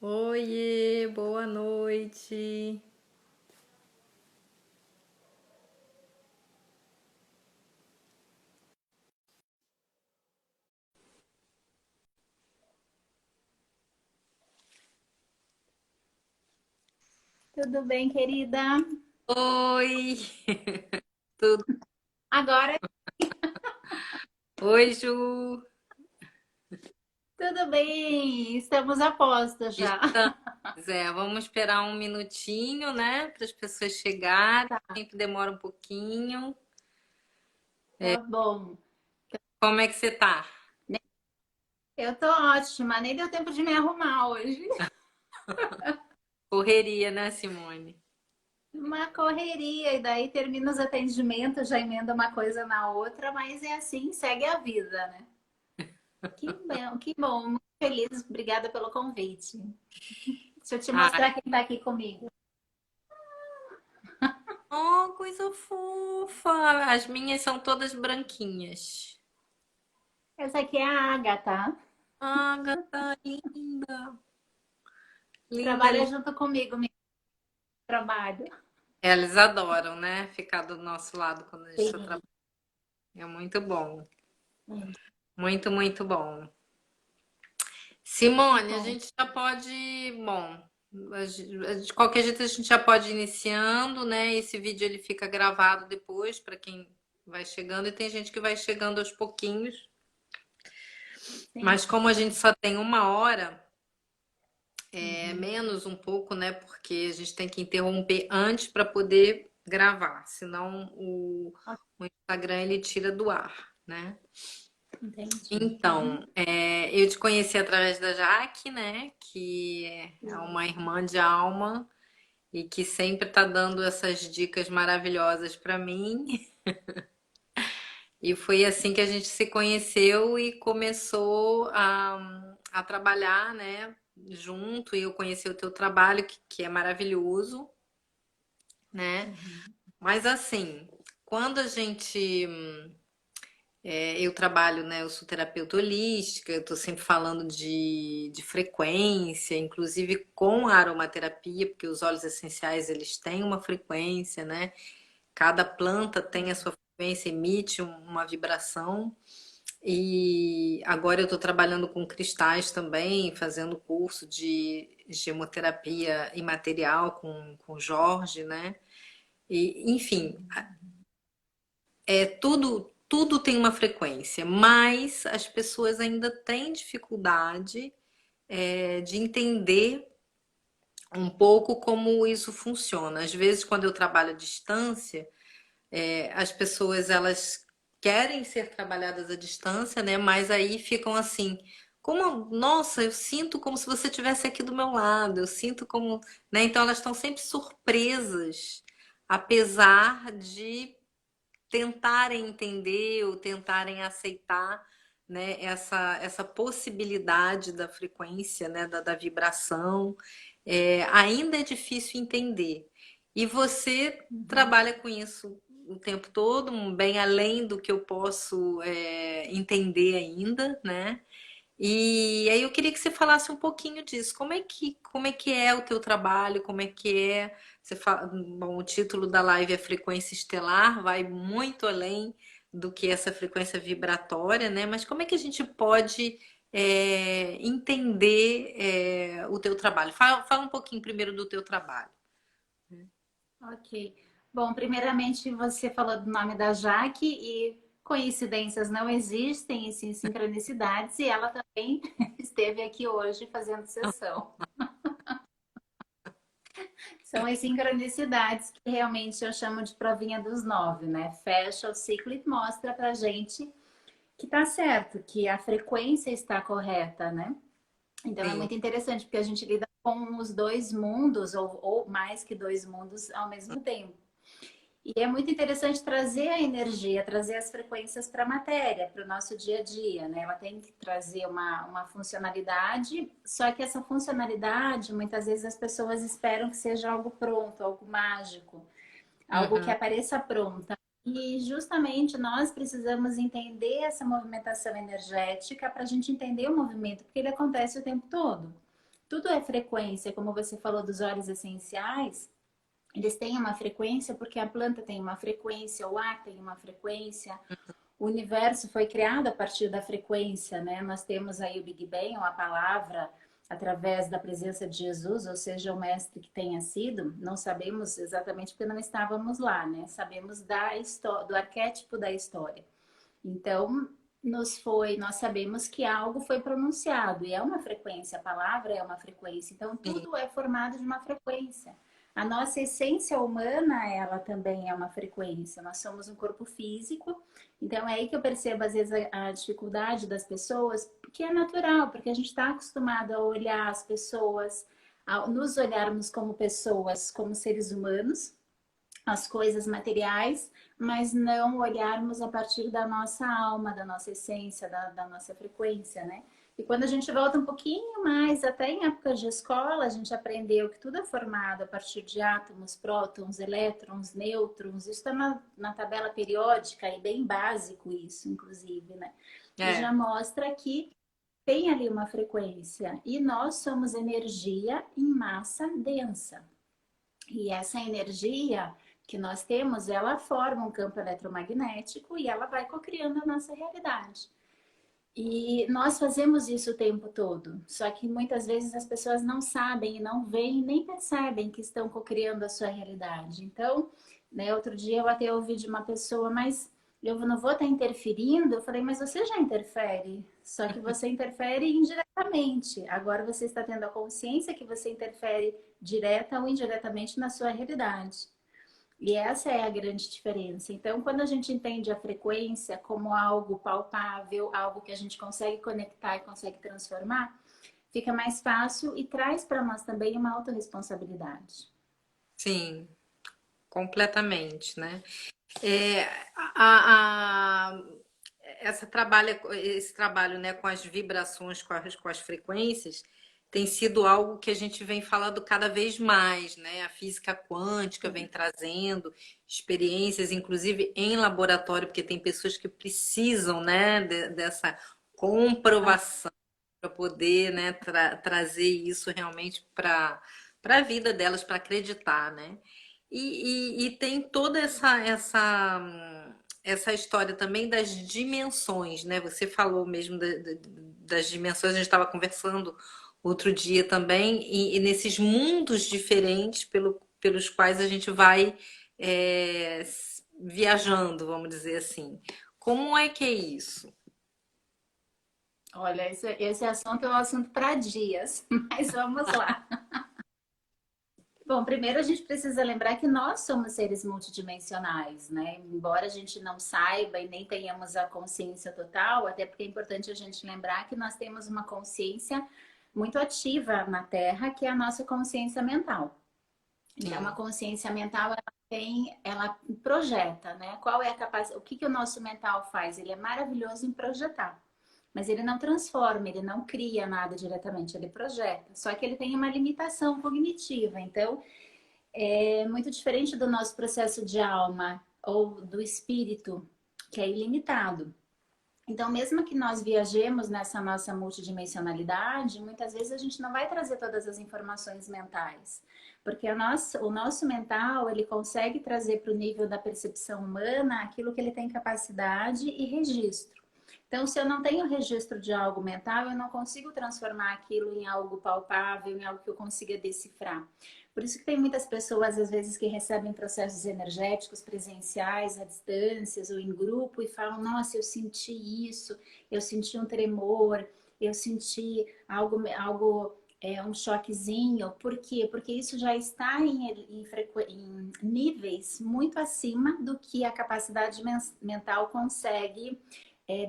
Oiê, boa noite. Tudo bem, querida? Oi, tudo? Agora Oi, Ju. tudo bem, estamos a postos já. Estamos, vamos esperar um minutinho, né, para as pessoas chegarem. Tá, Sempre demora um pouquinho. tá bom. Como é que você tá? Eu tô ótima, nem deu tempo de me arrumar hoje. Correria, né, Simone? Uma correria, e daí termina os atendimentos, já emenda uma coisa na outra, mas é assim, segue a vida, né? Que bom, muito feliz, obrigada pelo convite. Deixa eu te Ah, mostrar quem tá aqui comigo. oh, coisa fofa. As minhas são todas branquinhas. Essa aqui é a Agatha, Ah, gata linda. Linda, trabalha linda. junto comigo, meu trabalho. Eles adoram, né, ficar do nosso lado quando a gente está Sim. trabalhando. É muito bom. Muito, muito bom. Simone, a Bom, gente já pode, bom, de qualquer jeito a gente já pode ir iniciando, né? Esse vídeo ele fica gravado depois para quem vai chegando e tem gente que vai chegando aos pouquinhos. sim. Mas como a gente só tem uma hora, é menos um pouco, né? Porque a gente tem que interromper antes para poder gravar, senão o Instagram ele tira do ar, né? Entendi. Então, eu te conheci através da Jaque, né? Que é uma irmã de alma e que sempre tá dando essas dicas maravilhosas para mim. E foi assim que a gente se conheceu e começou a trabalhar, né? Junto. E eu conheci o teu trabalho, que é maravilhoso, né? Uhum. Mas assim, quando a gente eu trabalho, né? Eu sou terapeuta holística, eu tô sempre falando de frequência, inclusive com a aromaterapia, porque os óleos essenciais eles têm uma frequência, né? Cada planta tem a sua frequência, emite uma vibração. E agora eu estou trabalhando com cristais também, fazendo curso de gemoterapia imaterial com o Jorge, né? E, enfim, tudo tem uma frequência, mas as pessoas ainda têm dificuldade de entender um pouco como isso funciona. Às vezes, quando eu trabalho à distância, as pessoas elas querem ser trabalhadas à distância, né? Mas aí ficam assim, como, nossa, eu sinto como se você estivesse aqui do meu lado, eu sinto como, né? Então elas estão sempre surpresas, apesar de tentarem entender ou tentarem aceitar, né, essa possibilidade da frequência, né, da vibração, ainda é difícil entender. E você Uhum. trabalha com isso o tempo todo, bem além do que eu posso entender ainda, né? E aí eu queria que você falasse um pouquinho disso. Como é que é o teu trabalho? Como é que é? Você fala, bom, o título da live é Frequência Estelar, vai muito além do que essa frequência vibratória, né? Mas como é que a gente pode entender o teu trabalho? Fala um pouquinho primeiro do teu trabalho. Ok. Bom, primeiramente você falou do nome da Jaque e coincidências não existem, e sim sincronicidades, e ela também esteve aqui hoje fazendo sessão. São as sincronicidades que realmente eu chamo de provinha dos nove, né? Fecha o ciclo e mostra pra gente que tá certo, que a frequência está correta, né? Então é Sim. muito interessante, porque a gente lida com os dois mundos, ou mais que dois mundos ao mesmo tempo. E é muito interessante trazer a energia, trazer as frequências para a matéria, para o nosso dia a dia, né? Ela tem que trazer uma funcionalidade, só que essa funcionalidade, muitas vezes as pessoas esperam que seja algo pronto, algo mágico, algo que Uhum. apareça pronta. E justamente nós precisamos entender essa movimentação energética para a gente entender o movimento, porque ele acontece o tempo todo. tudo é frequência, como você falou dos óleos essenciais, eles têm uma frequência porque a planta tem uma frequência, o ar tem uma frequência, o universo foi criado a partir da frequência, né? Nós temos aí o Big Bang, uma palavra através da presença de Jesus, ou seja, o mestre que tenha sido, não sabemos exatamente porque não estávamos lá, né? Sabemos da história, do arquétipo da história. Então, nós sabemos que algo foi pronunciado e é uma frequência, a palavra é uma frequência. Então, Sim, tudo é formado de uma frequência. A nossa essência humana, ela também é uma frequência. Nós somos um corpo físico. Então, é aí que eu percebo, às vezes, a dificuldade das pessoas, que é natural, porque a gente está acostumado a olhar as pessoas, a nos olharmos como pessoas, como seres humanos, as coisas materiais, mas não olharmos a partir da nossa alma, da nossa essência, da nossa frequência, né? E quando a gente volta um pouquinho mais, até em épocas de escola, a gente aprendeu que tudo é formado a partir de átomos, prótons, elétrons, nêutrons. Isso está na tabela periódica e bem básico isso, inclusive, né? E já é, mostra que tem ali uma frequência. E nós somos energia em massa densa. E essa energia que nós temos, ela forma um campo eletromagnético e ela vai cocriando a nossa realidade. E nós fazemos isso o tempo todo, só que muitas vezes as pessoas não sabem e não veem nem percebem que estão cocriando a sua realidade. Então, né, outro dia eu até ouvi de uma pessoa, mas eu não vou estar interferindo. Eu falei, mas você já interfere, só que você interfere indiretamente. Agora você está tendo a consciência que você interfere direta ou indiretamente na sua realidade. E essa é a grande diferença. Então, quando a gente entende a frequência como algo palpável, algo que a gente consegue conectar e consegue transformar, fica mais fácil e traz para nós também uma autorresponsabilidade. sim, completamente, né? É, a, a- esse trabalho, né, com as vibrações, com as frequências, tem sido algo que a gente vem falando cada vez mais, né? A física quântica vem trazendo experiências, inclusive em laboratório, porque tem pessoas que precisam, né, dessa comprovação para poder, né, trazer isso realmente para a vida delas, para acreditar, né? E tem toda essa história também das dimensões, né? Você falou mesmo das dimensões, a gente estava conversando outro dia também, e nesses mundos diferentes pelos quais a gente vai viajando, vamos dizer assim. Como é que é isso? Olha, esse assunto é um assunto para dias, mas vamos lá. Bom, primeiro a gente precisa lembrar que nós somos seres multidimensionais, né? Embora a gente não saiba e nem tenhamos a consciência total, até porque é importante a gente lembrar que nós temos uma consciência muito ativa na Terra, que é a nossa consciência mental. Então, a Sim, consciência mental ela projeta, né? Qual é a capacidade? O que que o nosso mental faz? Ele é maravilhoso em projetar. Mas ele não transforma, ele não cria nada diretamente, ele projeta. Só que ele tem uma limitação cognitiva. Então, é muito diferente do nosso processo de alma ou do espírito, que é ilimitado. Então, mesmo que nós viajemos nessa nossa multidimensionalidade, muitas vezes a gente não vai trazer todas as informações mentais, porque o nosso mental ele consegue trazer para o nível da percepção humana aquilo que ele tem capacidade e registro. Então, se eu não tenho registro de algo mental, eu não consigo transformar aquilo em algo palpável, em algo que eu consiga decifrar. Por isso que tem muitas pessoas, às vezes, que recebem processos energéticos presenciais, à distâncias ou em grupo e falam, nossa, eu senti isso, eu senti um tremor, eu senti um choquezinho. Por quê? Porque isso já está em níveis muito acima do que a capacidade mental consegue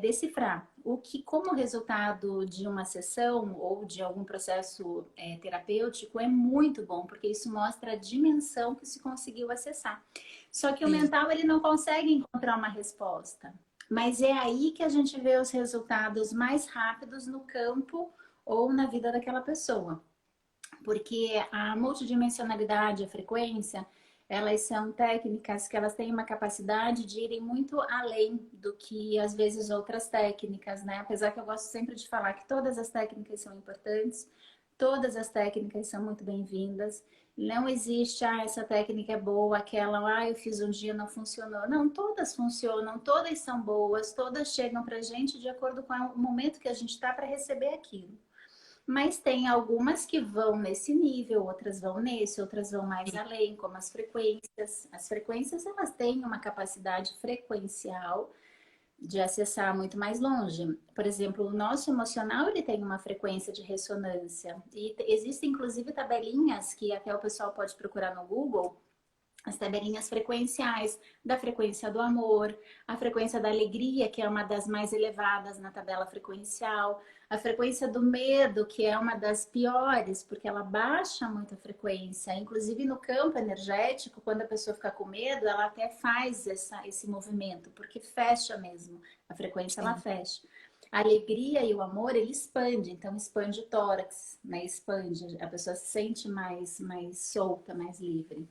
decifrar. O que, como resultado de uma sessão ou de algum processo terapêutico, é muito bom, porque isso mostra a dimensão que se conseguiu acessar. Só que o sim. mental ele não consegue encontrar uma resposta. Mas é aí que a gente vê os resultados mais rápidos no campo ou na vida daquela pessoa. Porque a multidimensionalidade, a frequência, elas são técnicas que elas têm uma capacidade de irem muito além do que às vezes outras técnicas, né? Apesar que eu gosto sempre de falar que todas as técnicas são importantes, Todas as técnicas são muito bem-vindas. Não existe, essa técnica é boa, aquela, eu fiz um dia, não funcionou. Não, todas funcionam, todas são boas, todas chegam pra gente de acordo com o momento que a gente está para receber aquilo. Mas tem algumas que vão nesse nível, outras vão nesse, outras vão mais além, como as frequências. As frequências, elas têm uma capacidade frequencial de acessar muito mais longe. Por exemplo, o nosso emocional, ele tem uma frequência de ressonância. E existem, inclusive, tabelinhas que até o pessoal pode procurar no Google, as tabelinhas frequenciais, da frequência do amor, a frequência da alegria, que é uma das mais elevadas na tabela frequencial, a frequência do medo, que é uma das piores, porque ela baixa muito a frequência. Inclusive no campo energético, quando a pessoa fica com medo, ela até faz esse movimento, porque fecha mesmo, a frequência ela Sim. fecha. A alegria e o amor, ele expande, então expande o tórax, né? Expande, a pessoa se sente mais solta, mais livre.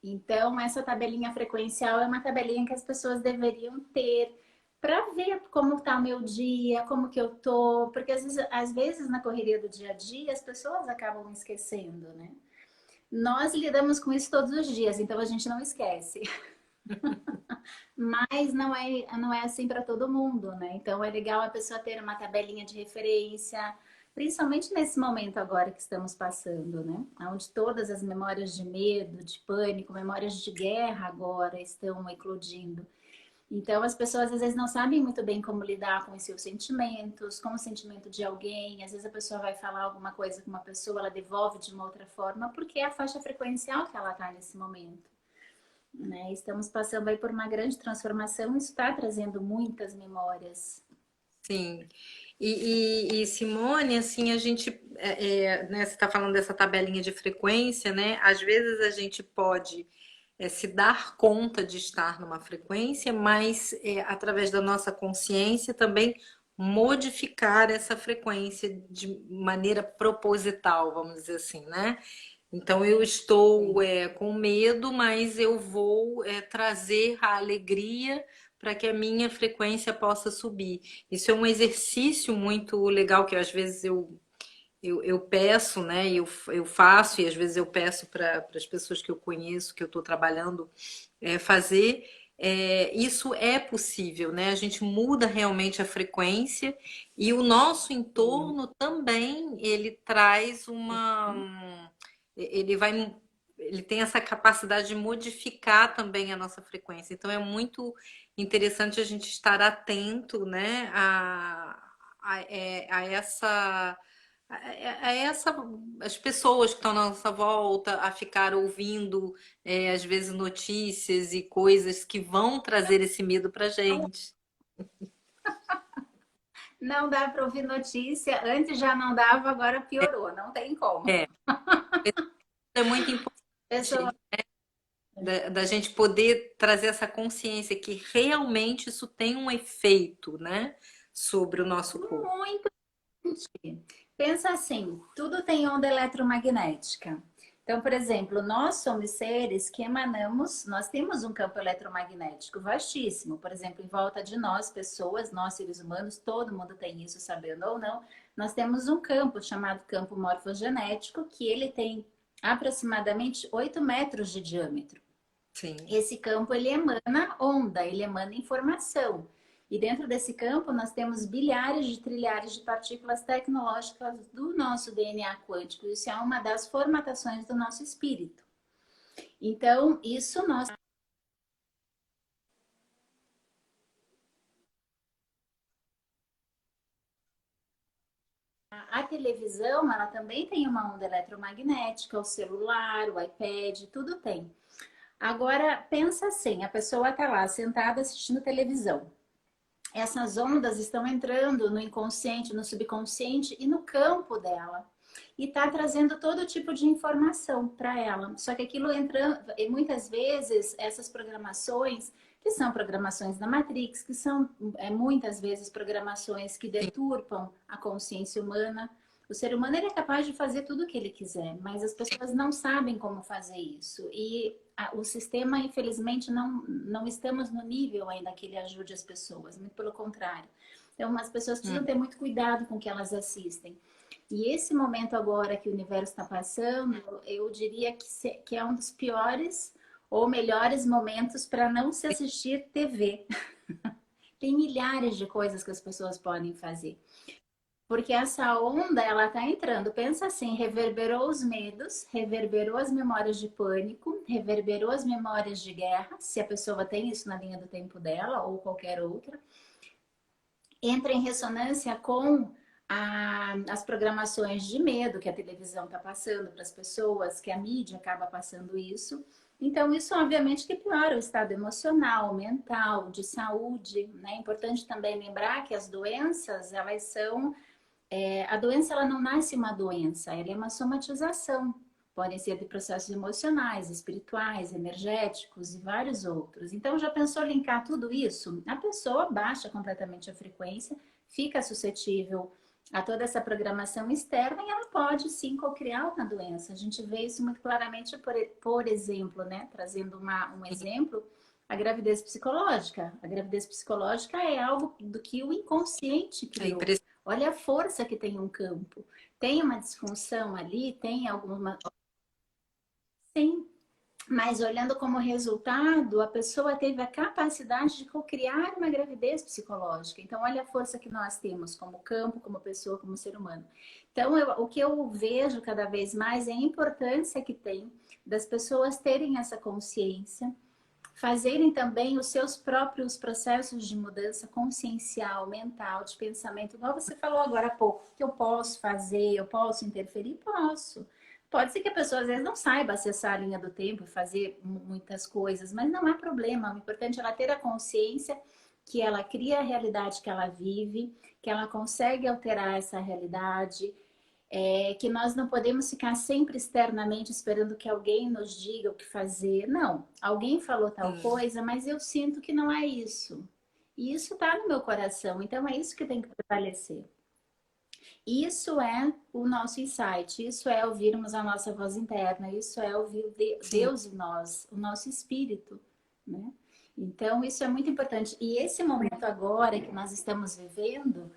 Então, essa tabelinha frequencial é uma tabelinha que as pessoas deveriam ter para ver como está o meu dia, como que eu tô, porque às vezes na correria do dia a dia as pessoas acabam esquecendo, né? Nós lidamos com isso todos os dias, então a gente não esquece. Mas não é assim para todo mundo, né? Então é legal a pessoa ter uma tabelinha de referência, principalmente nesse momento agora que estamos passando, né? Onde todas as memórias de medo, de pânico, memórias de guerra agora estão eclodindo. Então as pessoas às vezes não sabem muito bem como lidar com os seus sentimentos, com o sentimento de alguém. Às vezes a pessoa vai falar alguma coisa com uma pessoa, ela devolve de uma outra forma, porque é a faixa frequencial que ela está nesse momento. Né? Estamos passando aí por uma grande transformação, isso está trazendo muitas memórias. Sim. E, Simone, assim, a gente, né, você está falando dessa tabelinha de frequência, né? Às vezes a gente pode se dar conta de estar numa frequência, mas através da nossa consciência também modificar essa frequência de maneira proposital, vamos dizer assim, né? Então eu estou Sim. com medo, mas eu vou trazer a alegria para que a minha frequência possa subir. Isso é um exercício muito legal que às vezes eu peço, né? Eu faço e às vezes eu peço para as pessoas que eu conheço, que eu estou trabalhando, fazer. Isso é possível, né? A gente muda realmente a frequência e o nosso entorno também ele traz ele vai ele tem essa capacidade de modificar também a nossa frequência. Então é muito interessante a gente estar atento, né, a essa as pessoas que estão na nossa volta a ficar ouvindo às vezes notícias e coisas que vão trazer esse medo pra gente. Não dá para ouvir notícia, antes já não dava, agora piorou, não tem como. É, é muito Pessoa importante da gente poder trazer essa consciência que realmente isso tem um efeito, né, sobre o nosso corpo. muito. Pensa assim, tudo tem onda eletromagnética. Então, por exemplo, nós somos seres que emanamos, nós temos um campo eletromagnético vastíssimo. Por exemplo, em volta de nós, pessoas, nós seres humanos, todo mundo tem isso, sabendo ou não. Nós temos um campo chamado campo morfogenético, que ele tem aproximadamente 8 metros de diâmetro. Sim. Esse campo ele emana onda, ele emana informação. E dentro desse campo nós temos bilhares de trilhares de partículas tecnológicas do nosso DNA quântico. Isso é uma das formatações do nosso espírito. Então, isso nós a televisão, ela também tem uma onda eletromagnética, o celular, o iPad, tudo tem. Agora, pensa assim, a pessoa está lá sentada assistindo televisão. Essas ondas estão entrando no inconsciente, no subconsciente e no campo dela. E está trazendo todo tipo de informação para ela. Só que aquilo entra, e muitas vezes, essas programações, que são programações da Matrix, que são muitas vezes programações que deturpam a consciência humana. O ser humano ele é capaz de fazer tudo o que ele quiser, mas as pessoas não sabem como fazer isso. E o sistema, infelizmente, não estamos no nível ainda que ele ajude as pessoas, muito pelo contrário. Então, as pessoas precisam ter muito cuidado com o que elas assistem. E esse momento agora que o universo está passando, eu diria que é um dos piores ou melhores momentos para não se assistir TV. Tem milhares de coisas que as pessoas podem fazer. Porque essa onda, ela tá entrando. Pensa assim, reverberou os medos, reverberou as memórias de pânico, reverberou as memórias de guerra, se a pessoa tem isso na linha do tempo dela ou qualquer outra. Entra em ressonância com as programações de medo que a televisão está passando para as pessoas, que a mídia acaba passando isso. Então, isso obviamente que piora o estado emocional, mental, de saúde. Né? É importante também lembrar que as doenças, elas são a doença ela não nasce uma doença, ela é uma somatização. Podem ser de processos emocionais, espirituais, energéticos e vários outros. Então, já pensou linkar tudo isso? A pessoa baixa completamente a frequência, fica suscetível a toda essa programação externa e ela pode sim co-criar uma doença. A gente vê isso muito claramente, por exemplo, né? Trazendo um exemplo, a gravidez psicológica. A gravidez psicológica é algo do que o inconsciente É criou. impressionante. Olha a força que tem um campo. Tem uma disfunção ali, tem alguma. Sim, mas olhando como resultado, a pessoa teve a capacidade de co-criar uma gravidez psicológica. Então, olha a força que nós temos como campo, como pessoa, como ser humano. Então, o que eu vejo cada vez mais é a importância que tem das pessoas terem essa consciência, fazerem também os seus próprios processos de mudança consciencial, mental, de pensamento. Igual você falou agora há pouco, que eu posso fazer, eu posso interferir? Posso. Pode ser que a pessoa às vezes não saiba acessar a linha do tempo e fazer muitas coisas, mas não há problema. O importante é ela ter a consciência que ela cria a realidade que ela vive, que ela consegue alterar essa realidade, que nós não podemos ficar sempre externamente esperando que alguém nos diga o que fazer. Não, alguém falou tal coisa, mas eu sinto que não é isso. E isso está no meu coração, então é isso que tem que prevalecer. Isso é o nosso insight, isso é ouvirmos a nossa voz interna, isso é ouvir Sim. Deus em nós, o nosso espírito, né? Então, isso é muito importante. E esse momento agora que nós estamos vivendo,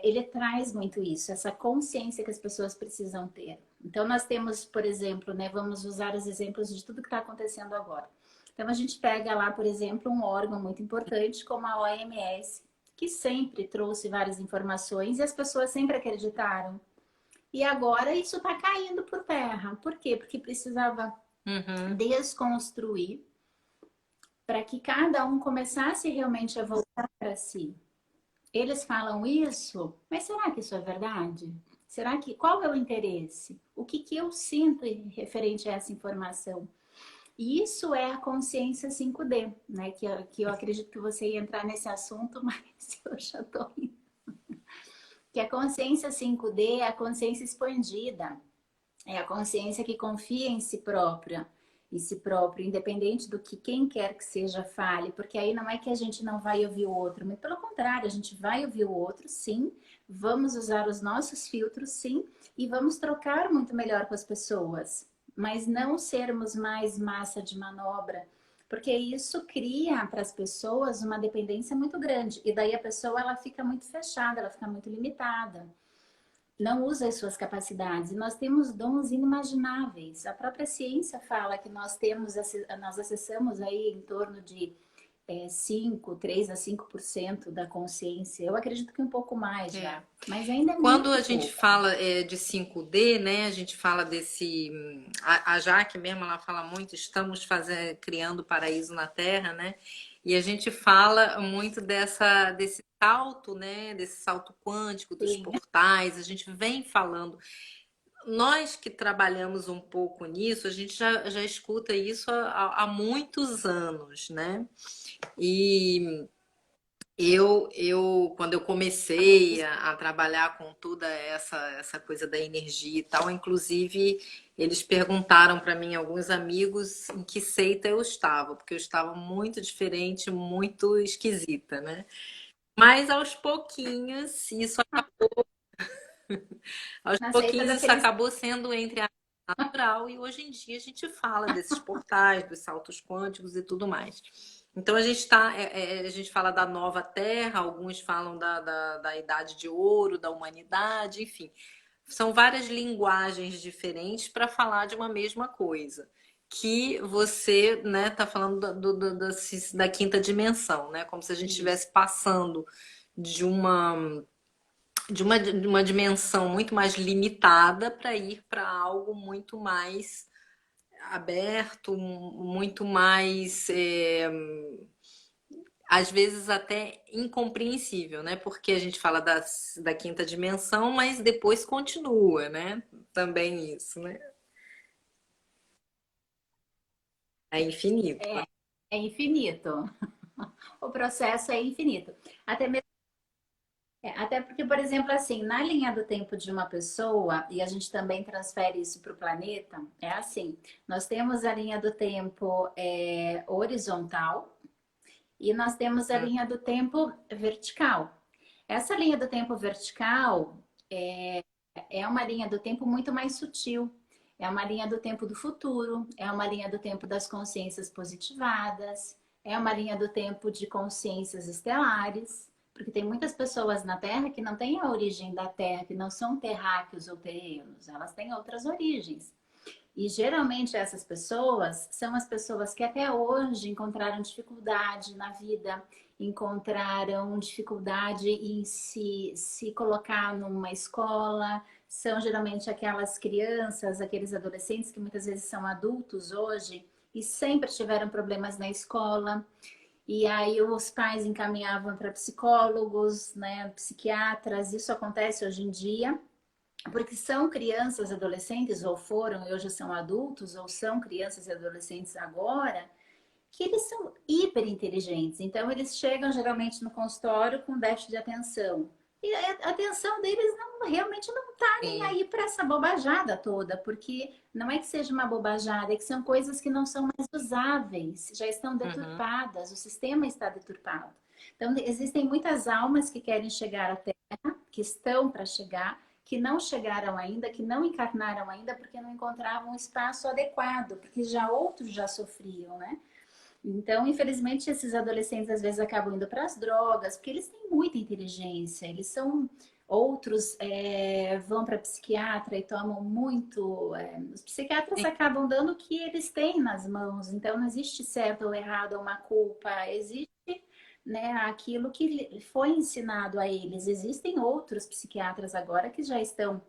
ele traz muito isso, essa consciência que as pessoas precisam ter. Então, nós temos, por exemplo, né, vamos usar os exemplos de tudo que está acontecendo agora. Então, a gente pega lá, por exemplo, um órgão muito importante como a OMS, que sempre trouxe várias informações e as pessoas sempre acreditaram. E agora isso está caindo por terra. Por quê? Porque precisava Uhum. desconstruir para que cada um começasse realmente a voltar para si. Eles falam isso, mas será que isso é verdade? Será que qual é o interesse? O que, que eu sinto referente a essa informação? E isso é a consciência 5D, né? Que eu acredito que você ia entrar nesse assunto, mas eu já estou indo. Que a consciência 5D é a consciência expandida, é a consciência que confia em si próprio, independente do que quem quer que seja fale, porque aí não é que a gente não vai ouvir o outro, mas pelo contrário, a gente vai ouvir o outro, sim, vamos usar os nossos filtros, sim, e vamos trocar muito melhor com as pessoas, mas não sermos mais massa de manobra, porque isso cria para as pessoas uma dependência muito grande, e daí a pessoa ela fica muito fechada, ela fica muito limitada, não usa as suas capacidades. E nós temos dons inimagináveis. A própria ciência fala que nós acessamos aí em torno de 3 a 5% da consciência. Eu acredito que um pouco mais É. já, mas ainda é Quando muito a gente pouco. fala de 5D, né, a gente fala desse. A Jaque mesmo, ela fala muito, estamos criando paraíso na Terra, né? E a gente fala muito desse salto, né? Desse salto quântico, dos Sim, portais, a gente vem falando. Nós que trabalhamos um pouco nisso, a gente já escuta isso há muitos anos, né? E quando eu comecei a trabalhar com toda essa coisa da energia e tal, inclusive eles perguntaram para mim, alguns amigos, em que seita eu estava, porque eu estava muito diferente, muito esquisita, né? Mas aos na seita pouquinhos isso daqueles. acabou sendo entre a natural, e hoje em dia a gente fala desses portais, dos saltos quânticos e tudo mais. Então a gente tá, a gente fala da nova Terra, alguns falam da Idade de Ouro, da humanidade, enfim. São várias linguagens diferentes para falar de uma mesma coisa. Que você, né, tá falando da quinta dimensão, né? Como se a gente Isso. estivesse passando de uma dimensão muito mais limitada para ir para algo muito mais aberto, muito mais, às vezes até incompreensível, né? Porque a gente fala da quinta dimensão, mas depois continua, né? Também isso, né? É infinito. É, é infinito. O processo é infinito. Até mesmo, até porque, por exemplo, assim, na linha do tempo de uma pessoa, e a gente também transfere isso para o planeta, é assim, nós temos a linha do tempo horizontal e nós temos a Hum, linha do tempo vertical. Essa linha do tempo vertical é uma linha do tempo muito mais sutil. É uma linha do tempo do futuro, é uma linha do tempo das consciências positivadas, é uma linha do tempo de consciências estelares, porque tem muitas pessoas na Terra que não têm a origem da Terra, que não são terráqueos ou terrenos, elas têm outras origens. E geralmente essas pessoas são as pessoas que até hoje encontraram dificuldade na vida, encontraram dificuldade em se colocar numa escola. São geralmente aquelas crianças, aqueles adolescentes que muitas vezes são adultos hoje e sempre tiveram problemas na escola. E aí os pais encaminhavam para psicólogos, né, psiquiatras. Isso acontece hoje em dia porque são crianças, adolescentes, ou foram e hoje são adultos, ou são crianças e adolescentes agora, que eles são hiper inteligentes. Então, eles chegam geralmente no consultório com déficit de atenção. E a atenção deles não, realmente não está nem sim. aí para essa bobajada toda, porque não é que seja uma bobajada, é que são coisas que não são mais usáveis, já estão Uhum. deturpadas, o sistema está deturpado. Então, existem muitas almas que querem chegar à Terra, que estão para chegar, que não chegaram ainda, que não encarnaram ainda, porque não encontravam um espaço adequado, porque já outros já sofriam, né? Então, infelizmente, esses adolescentes às vezes acabam indo para as drogas, porque eles têm muita inteligência, eles são. Outros vão para psiquiatra e tomam muito. Os psiquiatras Sim. acabam dando o que eles têm nas mãos, então não existe certo ou errado ou uma culpa, existe, né, aquilo que foi ensinado a eles. Existem outros psiquiatras agora que já estão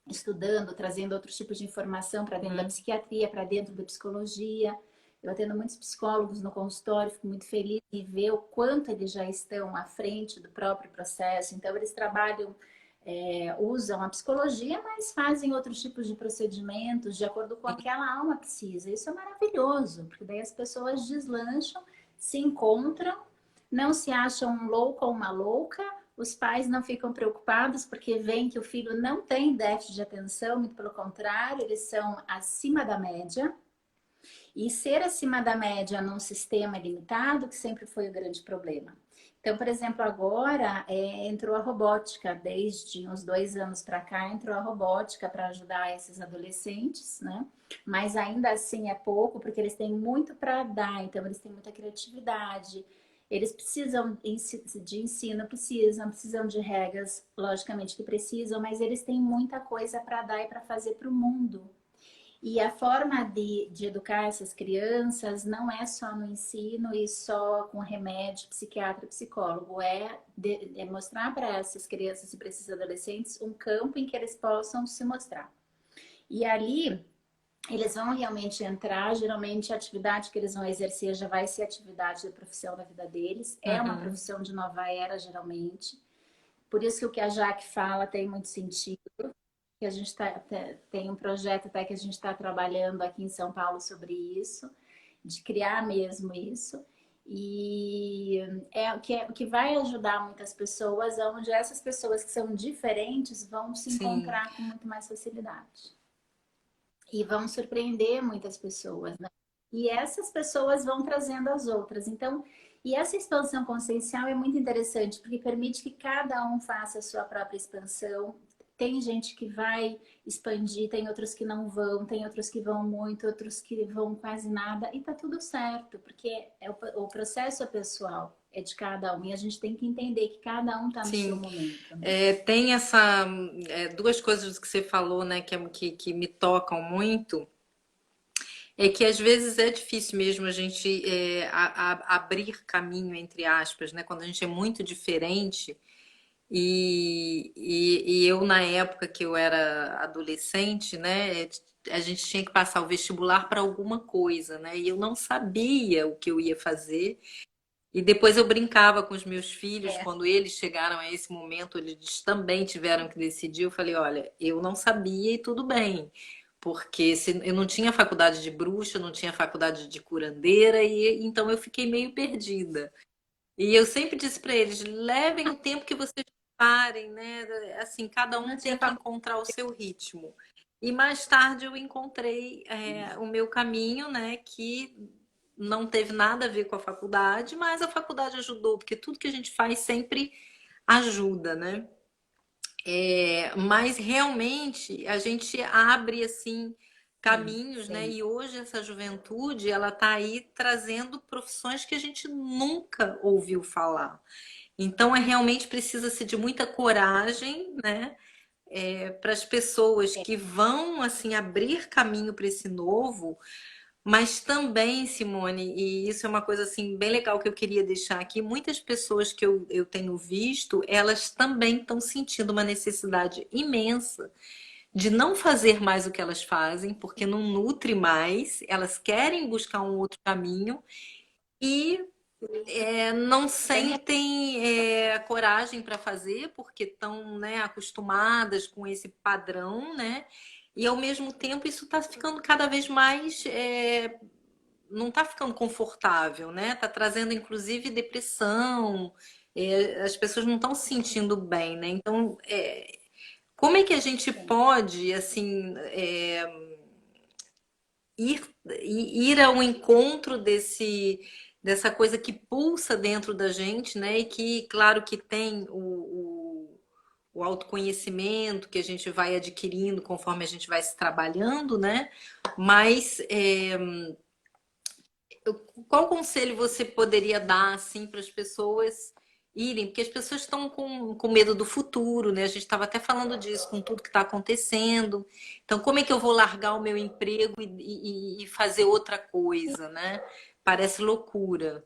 estudando, trazendo outros tipos de informação para dentro da Uhum. psiquiatria, para dentro da psicologia. Eu atendo muitos psicólogos no consultório, fico muito feliz de ver o quanto eles já estão à frente do próprio processo. Então, eles trabalham, usam a psicologia, mas fazem outros tipos de procedimentos de acordo com aquela alma precisa. Isso é maravilhoso, porque daí as pessoas deslancham, se encontram, não se acham um louco ou uma louca, os pais não ficam preocupados porque veem que o filho não tem déficit de atenção, muito pelo contrário, eles são acima da média. E ser acima da média num sistema limitado, que sempre foi o grande problema. Então, por exemplo, agora entrou a robótica, desde uns 2 anos para cá, entrou a robótica para ajudar esses adolescentes, né? Mas ainda assim é pouco, porque eles têm muito para dar, então eles têm muita criatividade, eles precisam de ensino, precisam de regras, logicamente que precisam, mas eles têm muita coisa para dar e para fazer para o mundo. E a forma de educar essas crianças não é só no ensino e só com remédio, psiquiatra, psicólogo, é mostrar para essas crianças e para esses adolescentes um campo em que eles possam se mostrar. E ali eles vão realmente entrar, geralmente a atividade que eles vão exercer já vai ser a atividade da profissão da vida deles. É uma Uhum. profissão de nova era, geralmente. Por isso que o que a Jaque fala tem muito sentido. Que a gente tem um projeto até que a gente está trabalhando aqui em São Paulo sobre isso, de criar mesmo isso. E o que vai ajudar muitas pessoas, onde essas pessoas que são diferentes vão se Sim. encontrar com muito mais facilidade. E vão surpreender muitas pessoas, né? E essas pessoas vão trazendo as outras. Então, e essa expansão consciencial é muito interessante, porque permite que cada um faça a sua própria expansão, tem gente que vai expandir, tem outros que não vão, tem outros que vão muito, outros que vão quase nada, e tá tudo certo, porque o processo é pessoal, é de cada um, e a gente tem que entender que cada um tá no seu Sim. momento, né? Tem duas coisas que você falou, né, que me tocam muito. É que às vezes é difícil mesmo a gente abrir caminho, entre aspas, né? Quando a gente é muito diferente. E eu, na época que eu era adolescente, né? A gente tinha que passar o vestibular para alguma coisa, né? E eu não sabia o que eu ia fazer. E depois eu brincava com os meus filhos, É, quando eles chegaram a esse momento, eles também tiveram que decidir. Eu falei: olha, eu não sabia e tudo bem, porque eu não tinha faculdade de bruxa, eu não tinha faculdade de curandeira, e então eu fiquei meio perdida. E eu sempre disse para eles: levem o tempo que vocês parem, né? Assim, cada um não tem tinha que faculdade. encontrar o seu ritmo. E mais tarde eu encontrei o meu caminho, né? Que não teve nada a ver com a faculdade, mas a faculdade ajudou, porque tudo que a gente faz sempre ajuda, né? Mas realmente a gente abre assim Sim, caminhos, né? sim. E hoje essa juventude ela tá aí trazendo profissões que a gente nunca ouviu falar. Então é realmente precisa-se de muita coragem, né? Para as pessoas que vão assim abrir caminho para esse novo, mas também, Simone, e isso é uma coisa assim bem legal que eu queria deixar aqui, muitas pessoas que eu tenho visto, elas também estão sentindo uma necessidade imensa de não fazer mais o que elas fazem, porque não nutre mais, elas querem buscar um outro caminho e não Tem sentem a coragem para fazer, porque estão, né, acostumadas com esse padrão, né? E ao mesmo tempo isso está ficando cada vez mais não está ficando confortável, né? Tá trazendo inclusive depressão, as pessoas não estão se sentindo bem, né? Então, como é que a gente sim. pode, assim, ir, ir ao encontro dessa coisa que pulsa dentro da gente, né? E que, claro, que tem o autoconhecimento que a gente vai adquirindo conforme a gente vai se trabalhando, né? Mas qual conselho você poderia dar assim para as pessoas irem? Porque as pessoas estão com medo do futuro, né? A gente estava até falando disso com tudo que está acontecendo. Então, como é que eu vou largar o meu emprego e fazer outra coisa, né? Parece loucura.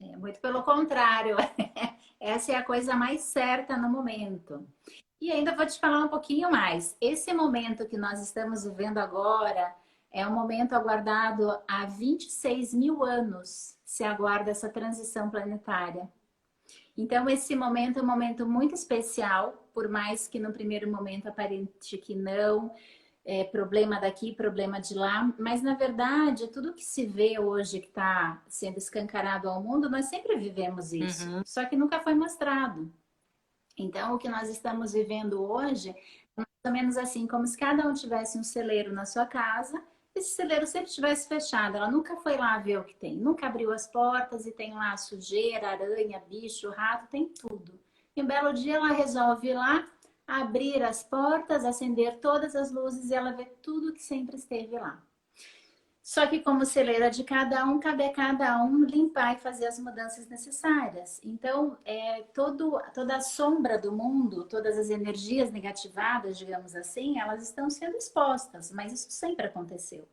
Muito pelo contrário, essa é a coisa mais certa no momento. E ainda vou te falar um pouquinho mais. Esse momento que nós estamos vivendo agora é um momento aguardado há 26 mil anos. Se aguarda essa transição planetária. Então, esse momento é um momento muito especial, por mais que no primeiro momento aparente que não, problema daqui, problema de lá, mas na verdade, tudo que se vê hoje que está sendo escancarado ao mundo, nós sempre vivemos isso, Uhum. só que nunca foi mostrado. Então, o que nós estamos vivendo hoje, é mais ou menos assim, como se cada um tivesse um celeiro na sua casa, esse celeiro sempre estivesse fechado, ela nunca foi lá ver o que tem, nunca abriu as portas e tem lá sujeira, aranha, bicho, rato, tem tudo. E um belo dia ela resolve ir lá abrir as portas, acender todas as luzes e ela vê tudo que sempre esteve lá. Só que como celeira de cada um, cabe a cada um limpar e fazer as mudanças necessárias. Então, toda a sombra do mundo, todas as energias negativadas, digamos assim, elas estão sendo expostas, mas isso sempre aconteceu.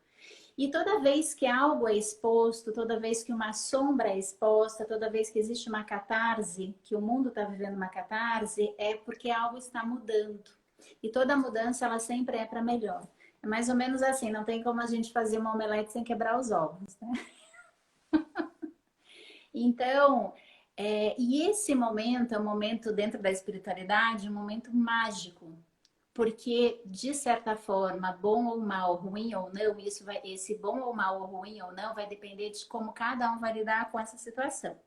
E toda vez que algo é exposto, toda vez que uma sombra é exposta, toda vez que existe uma catarse, que o mundo está vivendo uma catarse, é porque algo está mudando. E toda mudança, ela sempre é para melhor. É mais ou menos assim, não tem como a gente fazer uma omelete sem quebrar os ovos, né? Então, e esse momento é um momento dentro da espiritualidade, um momento mágico, porque de certa forma, bom ou mal, ruim ou não, esse bom ou mal, ou ruim ou não, vai depender de como cada um vai lidar com essa situação.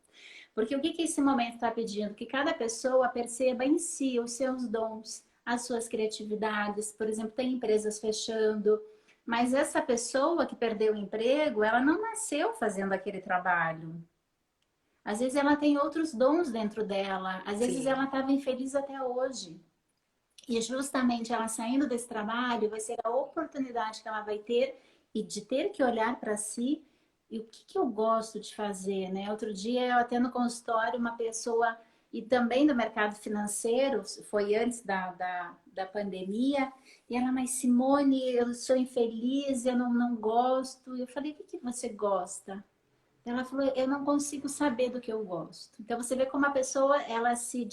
Porque o que que esse momento está pedindo? Que cada pessoa perceba em si os seus dons, as suas criatividades. Por exemplo, tem empresas fechando, mas essa pessoa que perdeu o emprego, ela não nasceu fazendo aquele trabalho. Às vezes ela tem outros dons dentro dela, às vezes ela sim. estava infeliz até hoje. E justamente ela saindo desse trabalho vai ser a oportunidade que ela vai ter e de ter que olhar para si e o que, que eu gosto de fazer, né? Outro dia eu até no consultório uma pessoa e também do mercado financeiro, foi antes da pandemia, e ela, mas Simone, eu sou infeliz, eu não gosto. Eu falei, o que, que você gosta? Ela falou, eu não consigo saber do que eu gosto. Então você vê como a pessoa ela se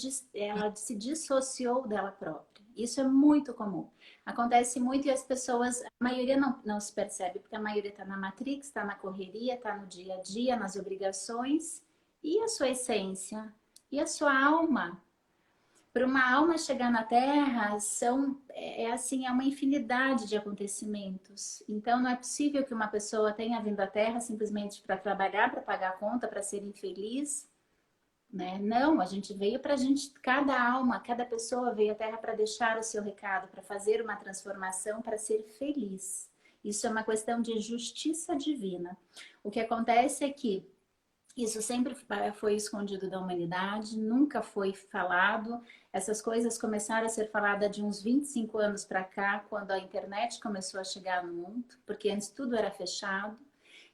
dissociou dela própria. Isso é muito comum. Acontece muito e as pessoas, a maioria não se percebe, porque a maioria está na matrix, está na correria, está no dia a dia, nas obrigações. E a sua essência? E a sua alma? Para uma alma chegar na Terra, assim, é uma infinidade de acontecimentos. Então, não é possível que uma pessoa tenha vindo à Terra simplesmente para trabalhar, para pagar a conta, para ser infeliz, né? Não, a gente veio para a gente, cada alma, cada pessoa veio à Terra para deixar o seu recado, para fazer uma transformação, para ser feliz. Isso é uma questão de justiça divina. O que acontece é que isso sempre foi escondido da humanidade, nunca foi falado. Essas coisas começaram a ser faladas de uns 25 anos para cá, quando a internet começou a chegar no mundo, porque antes tudo era fechado.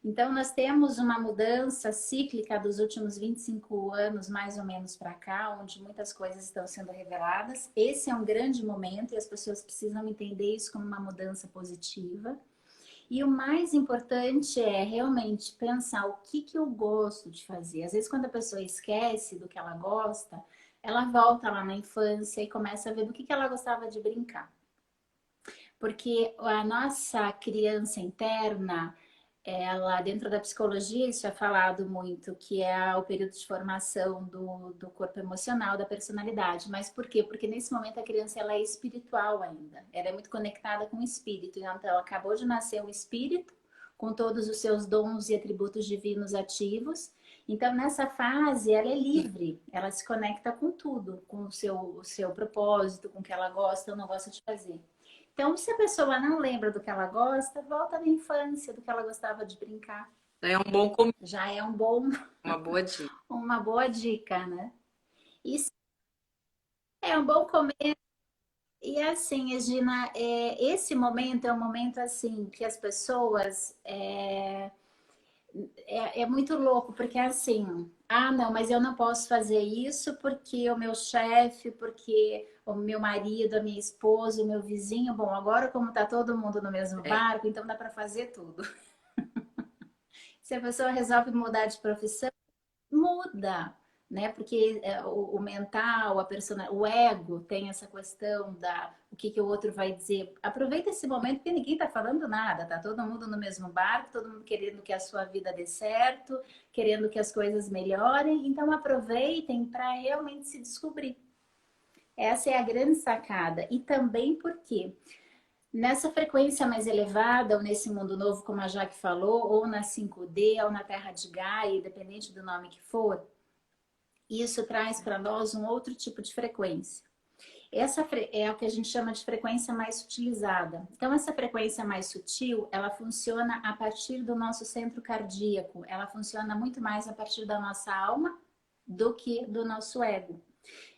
Então, nós temos uma mudança cíclica dos últimos 25 anos, mais ou menos, para cá, onde muitas coisas estão sendo reveladas. Esse é um grande momento e as pessoas precisam entender isso como uma mudança positiva. E o mais importante é realmente pensar o que, que eu gosto de fazer. Às vezes, quando a pessoa esquece do que ela gosta, ela volta lá na infância e começa a ver do que ela gostava de brincar. Porque a nossa criança interna, ela, dentro da psicologia, isso é falado muito, que é o período de formação do corpo emocional, da personalidade. Mas por quê? Porque nesse momento a criança ela é espiritual ainda. Ela é muito conectada com o espírito. Então, ela acabou de nascer um espírito com todos os seus dons e atributos divinos ativos. Então, nessa fase, ela é livre. Ela se conecta com tudo, com o seu propósito, com o que ela gosta ou não gosta de fazer. Então, se a pessoa não lembra do que ela gosta, volta na infância, do que ela gostava de brincar. É um bom começo, Já é uma boa dica. uma boa dica, né? Isso é um bom começo. E assim, Regina, esse momento é um momento assim que as pessoas é muito louco, porque é assim, ah, não, mas eu não posso fazer isso porque o meu chefe, porque o meu marido, a minha esposa, o meu vizinho, bom, agora como tá todo mundo no mesmo É, barco, então dá para fazer tudo. Se a pessoa resolve mudar de profissão, muda, né? Porque o mental, a persona, o ego tem essa questão da o que, que o outro vai dizer. Aproveita esse momento que ninguém está falando nada, tá todo mundo no mesmo barco, todo mundo querendo que a sua vida dê certo, querendo que as coisas melhorem. Então aproveitem para realmente se descobrir. Essa é a grande sacada. E também porque nessa frequência mais elevada, ou nesse mundo novo, como a Jaque falou, ou na 5D, ou na Terra de Gaia, independente do nome que for, isso traz para nós um outro tipo de frequência. Essa é o que a gente chama de frequência mais sutilizada. Então, essa frequência mais sutil, ela funciona a partir do nosso centro cardíaco. Ela funciona muito mais a partir da nossa alma do que do nosso ego.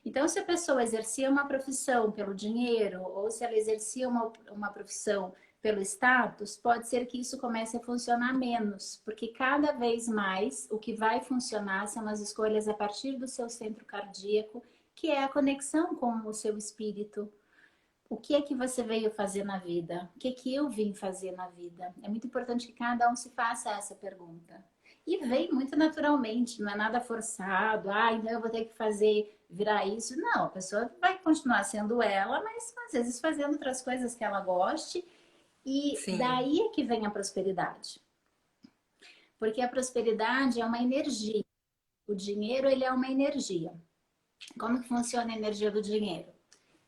Então, se a pessoa exercia uma profissão pelo dinheiro ou se ela exercia uma profissão pelo status, pode ser que isso comece a funcionar menos, porque cada vez mais o que vai funcionar são as escolhas a partir do seu centro cardíaco, que é a conexão com o seu espírito. O que é que você veio fazer na vida? O que é que eu vim fazer na vida? É muito importante que cada um se faça essa pergunta. E vem muito naturalmente, não é nada forçado. Ah, então eu vou ter que fazer, virar isso. Não, a pessoa vai continuar sendo ela, mas às vezes fazendo outras coisas que ela goste. E sim. daí é que vem a prosperidade. Porque a prosperidade é uma energia. O dinheiro, ele é uma energia. Como que funciona a energia do dinheiro?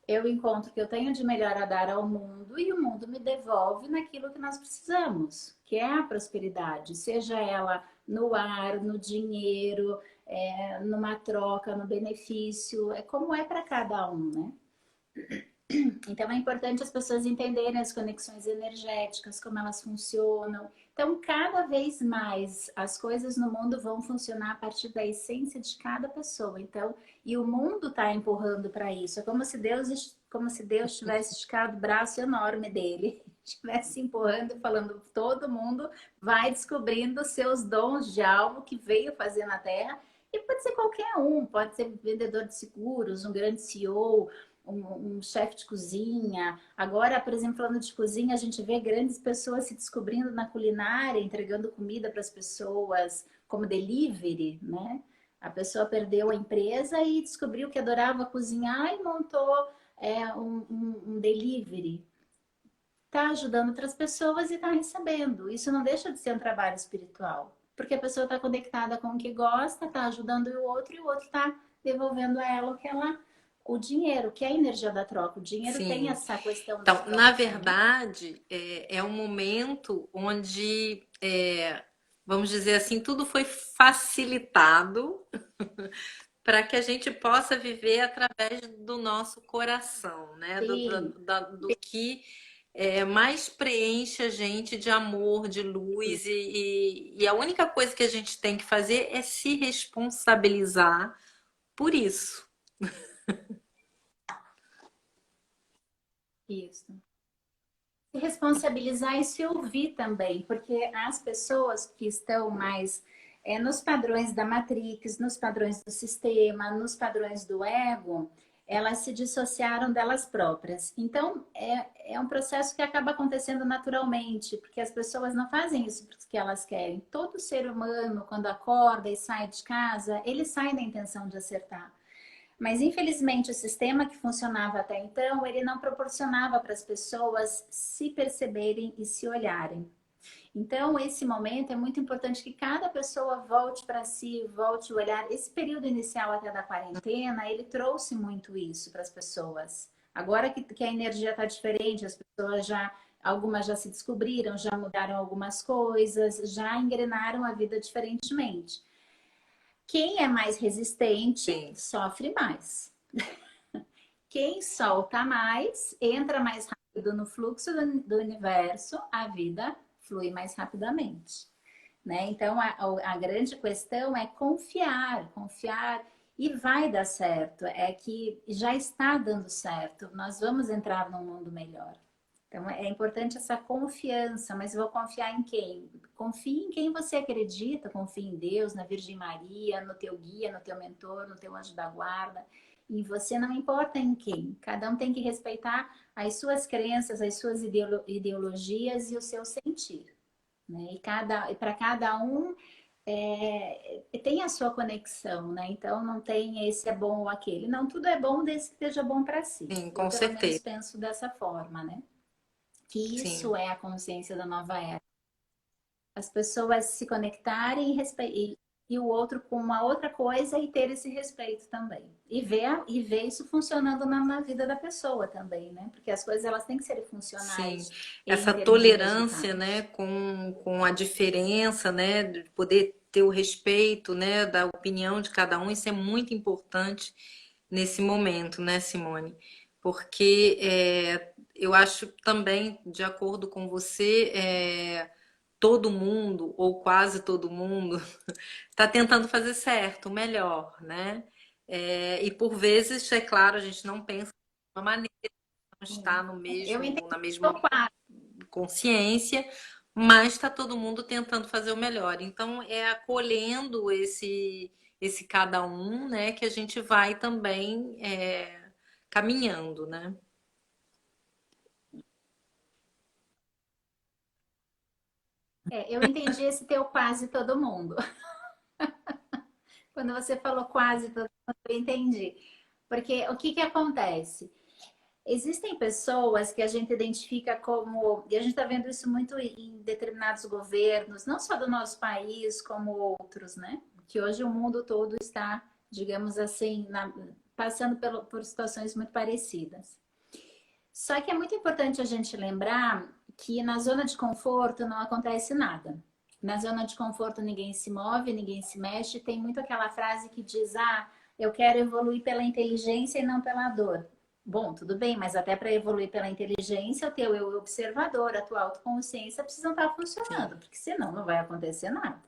Eu encontro que eu tenho de melhor a dar ao mundo e o mundo me devolve naquilo que nós precisamos, que é a prosperidade, seja ela no ar, no dinheiro, numa troca, no benefício, é como é para cada um, né? Então é importante as pessoas entenderem as conexões energéticas, como elas funcionam. Então, cada vez mais as coisas no mundo vão funcionar a partir da essência de cada pessoa. Então, e o mundo está empurrando para isso. É como se Deus tivesse esticado o braço enorme dele, estivesse empurrando, falando, todo mundo vai descobrindo seus dons de algo que veio fazer na Terra. E pode ser qualquer um, pode ser vendedor de seguros, um grande CEO, um chefe de cozinha. Agora, por exemplo, falando de cozinha, a gente vê grandes pessoas se descobrindo na culinária, entregando comida para as pessoas como delivery, né? A pessoa perdeu a empresa e descobriu que adorava cozinhar e montou um delivery. Está ajudando outras pessoas e está recebendo. Isso não deixa de ser um trabalho espiritual, porque a pessoa está conectada com o que gosta, está ajudando o outro e o outro está devolvendo a ela o dinheiro, que é a energia da troca. O dinheiro tem Sim. essa questão de Então, na troca, né? verdade, é um momento onde, vamos dizer assim, tudo foi facilitado para que a gente possa viver através do nosso coração, né? Sim, Do que mais preenche a gente de amor, de luz, e a única coisa que a gente tem que fazer é se responsabilizar por isso. isso. Se responsabilizar e se ouvir também, porque as pessoas que estão mais nos padrões da Matrix, nos padrões do sistema, nos padrões do ego, elas se dissociaram delas próprias. Então, é um processo que acaba acontecendo naturalmente, porque as pessoas não fazem isso porque elas querem. Todo ser humano, quando acorda e sai de casa, ele sai na intenção de acertar. Mas infelizmente o sistema que funcionava até então, ele não proporcionava para as pessoas se perceberem e se olharem. Então, esse momento é muito importante que cada pessoa volte para si, volte a olhar. Esse período inicial até da quarentena, ele trouxe muito isso para as pessoas. Agora que a energia está diferente, as pessoas já, algumas já se descobriram, já mudaram algumas coisas, já engrenaram a vida diferentemente. Quem é mais resistente Sim, sofre mais. Quem solta mais, entra mais rápido no fluxo do universo, a vida flui mais rapidamente. Né? Então, a grande questão é confiar, confiar e vai dar certo. É que já está dando certo. Nós vamos entrar num mundo melhor. Então, é importante essa confiança, mas vou confiar em quem? Confie em quem você acredita, confie em Deus, na Virgem Maria, no teu guia, no teu mentor, no teu anjo da guarda. E você não importa em quem. Cada um tem que respeitar as suas crenças, as suas ideologias e o seu sentir. Né? E para cada um tem a sua conexão, né? Então não tem esse é bom ou aquele. Não, tudo é bom desde que esteja bom para si. sim, Eu com pelo menos certeza. penso dessa forma, né? Que isso Sim. é a consciência da nova era. As pessoas se conectarem e o outro com uma outra coisa e ter esse respeito também. E ver isso funcionando na vida da pessoa também, né? Porque as coisas elas têm que ser Sim, funcionais em essa termos de tolerância, resultado. né, com a diferença, né, de poder ter o respeito, né, da opinião de cada um, isso é muito importante nesse momento, né, Simone? Porque eu acho também, de acordo com você, todo mundo, ou quase todo mundo, está tentando fazer certo, o melhor, né? E por vezes, é claro, a gente não pensa de uma maneira, não está no Eu mesmo, entendo na que eu mesma quase. consciência, mas está todo mundo tentando fazer o melhor. Então, é acolhendo esse cada um, né, que a gente vai também caminhando, né? Eu entendi esse teu quase todo mundo. Quando você falou quase todo mundo, eu entendi. Porque o que que acontece? Existem pessoas que a gente identifica como, e a gente está vendo isso muito em determinados governos, não só do nosso país, como outros, né? Que hoje o mundo todo está, digamos assim, passando por situações muito parecidas. Só que é muito importante a gente lembrar que na zona de conforto não acontece nada. Na zona de conforto ninguém se move, ninguém se mexe. Tem muito aquela frase que diz: ah, eu quero evoluir pela inteligência e não pela dor. Bom, tudo bem, mas até para evoluir pela inteligência, o teu eu observador, a tua autoconsciência precisam estar Sim, funcionando, porque senão não vai acontecer nada.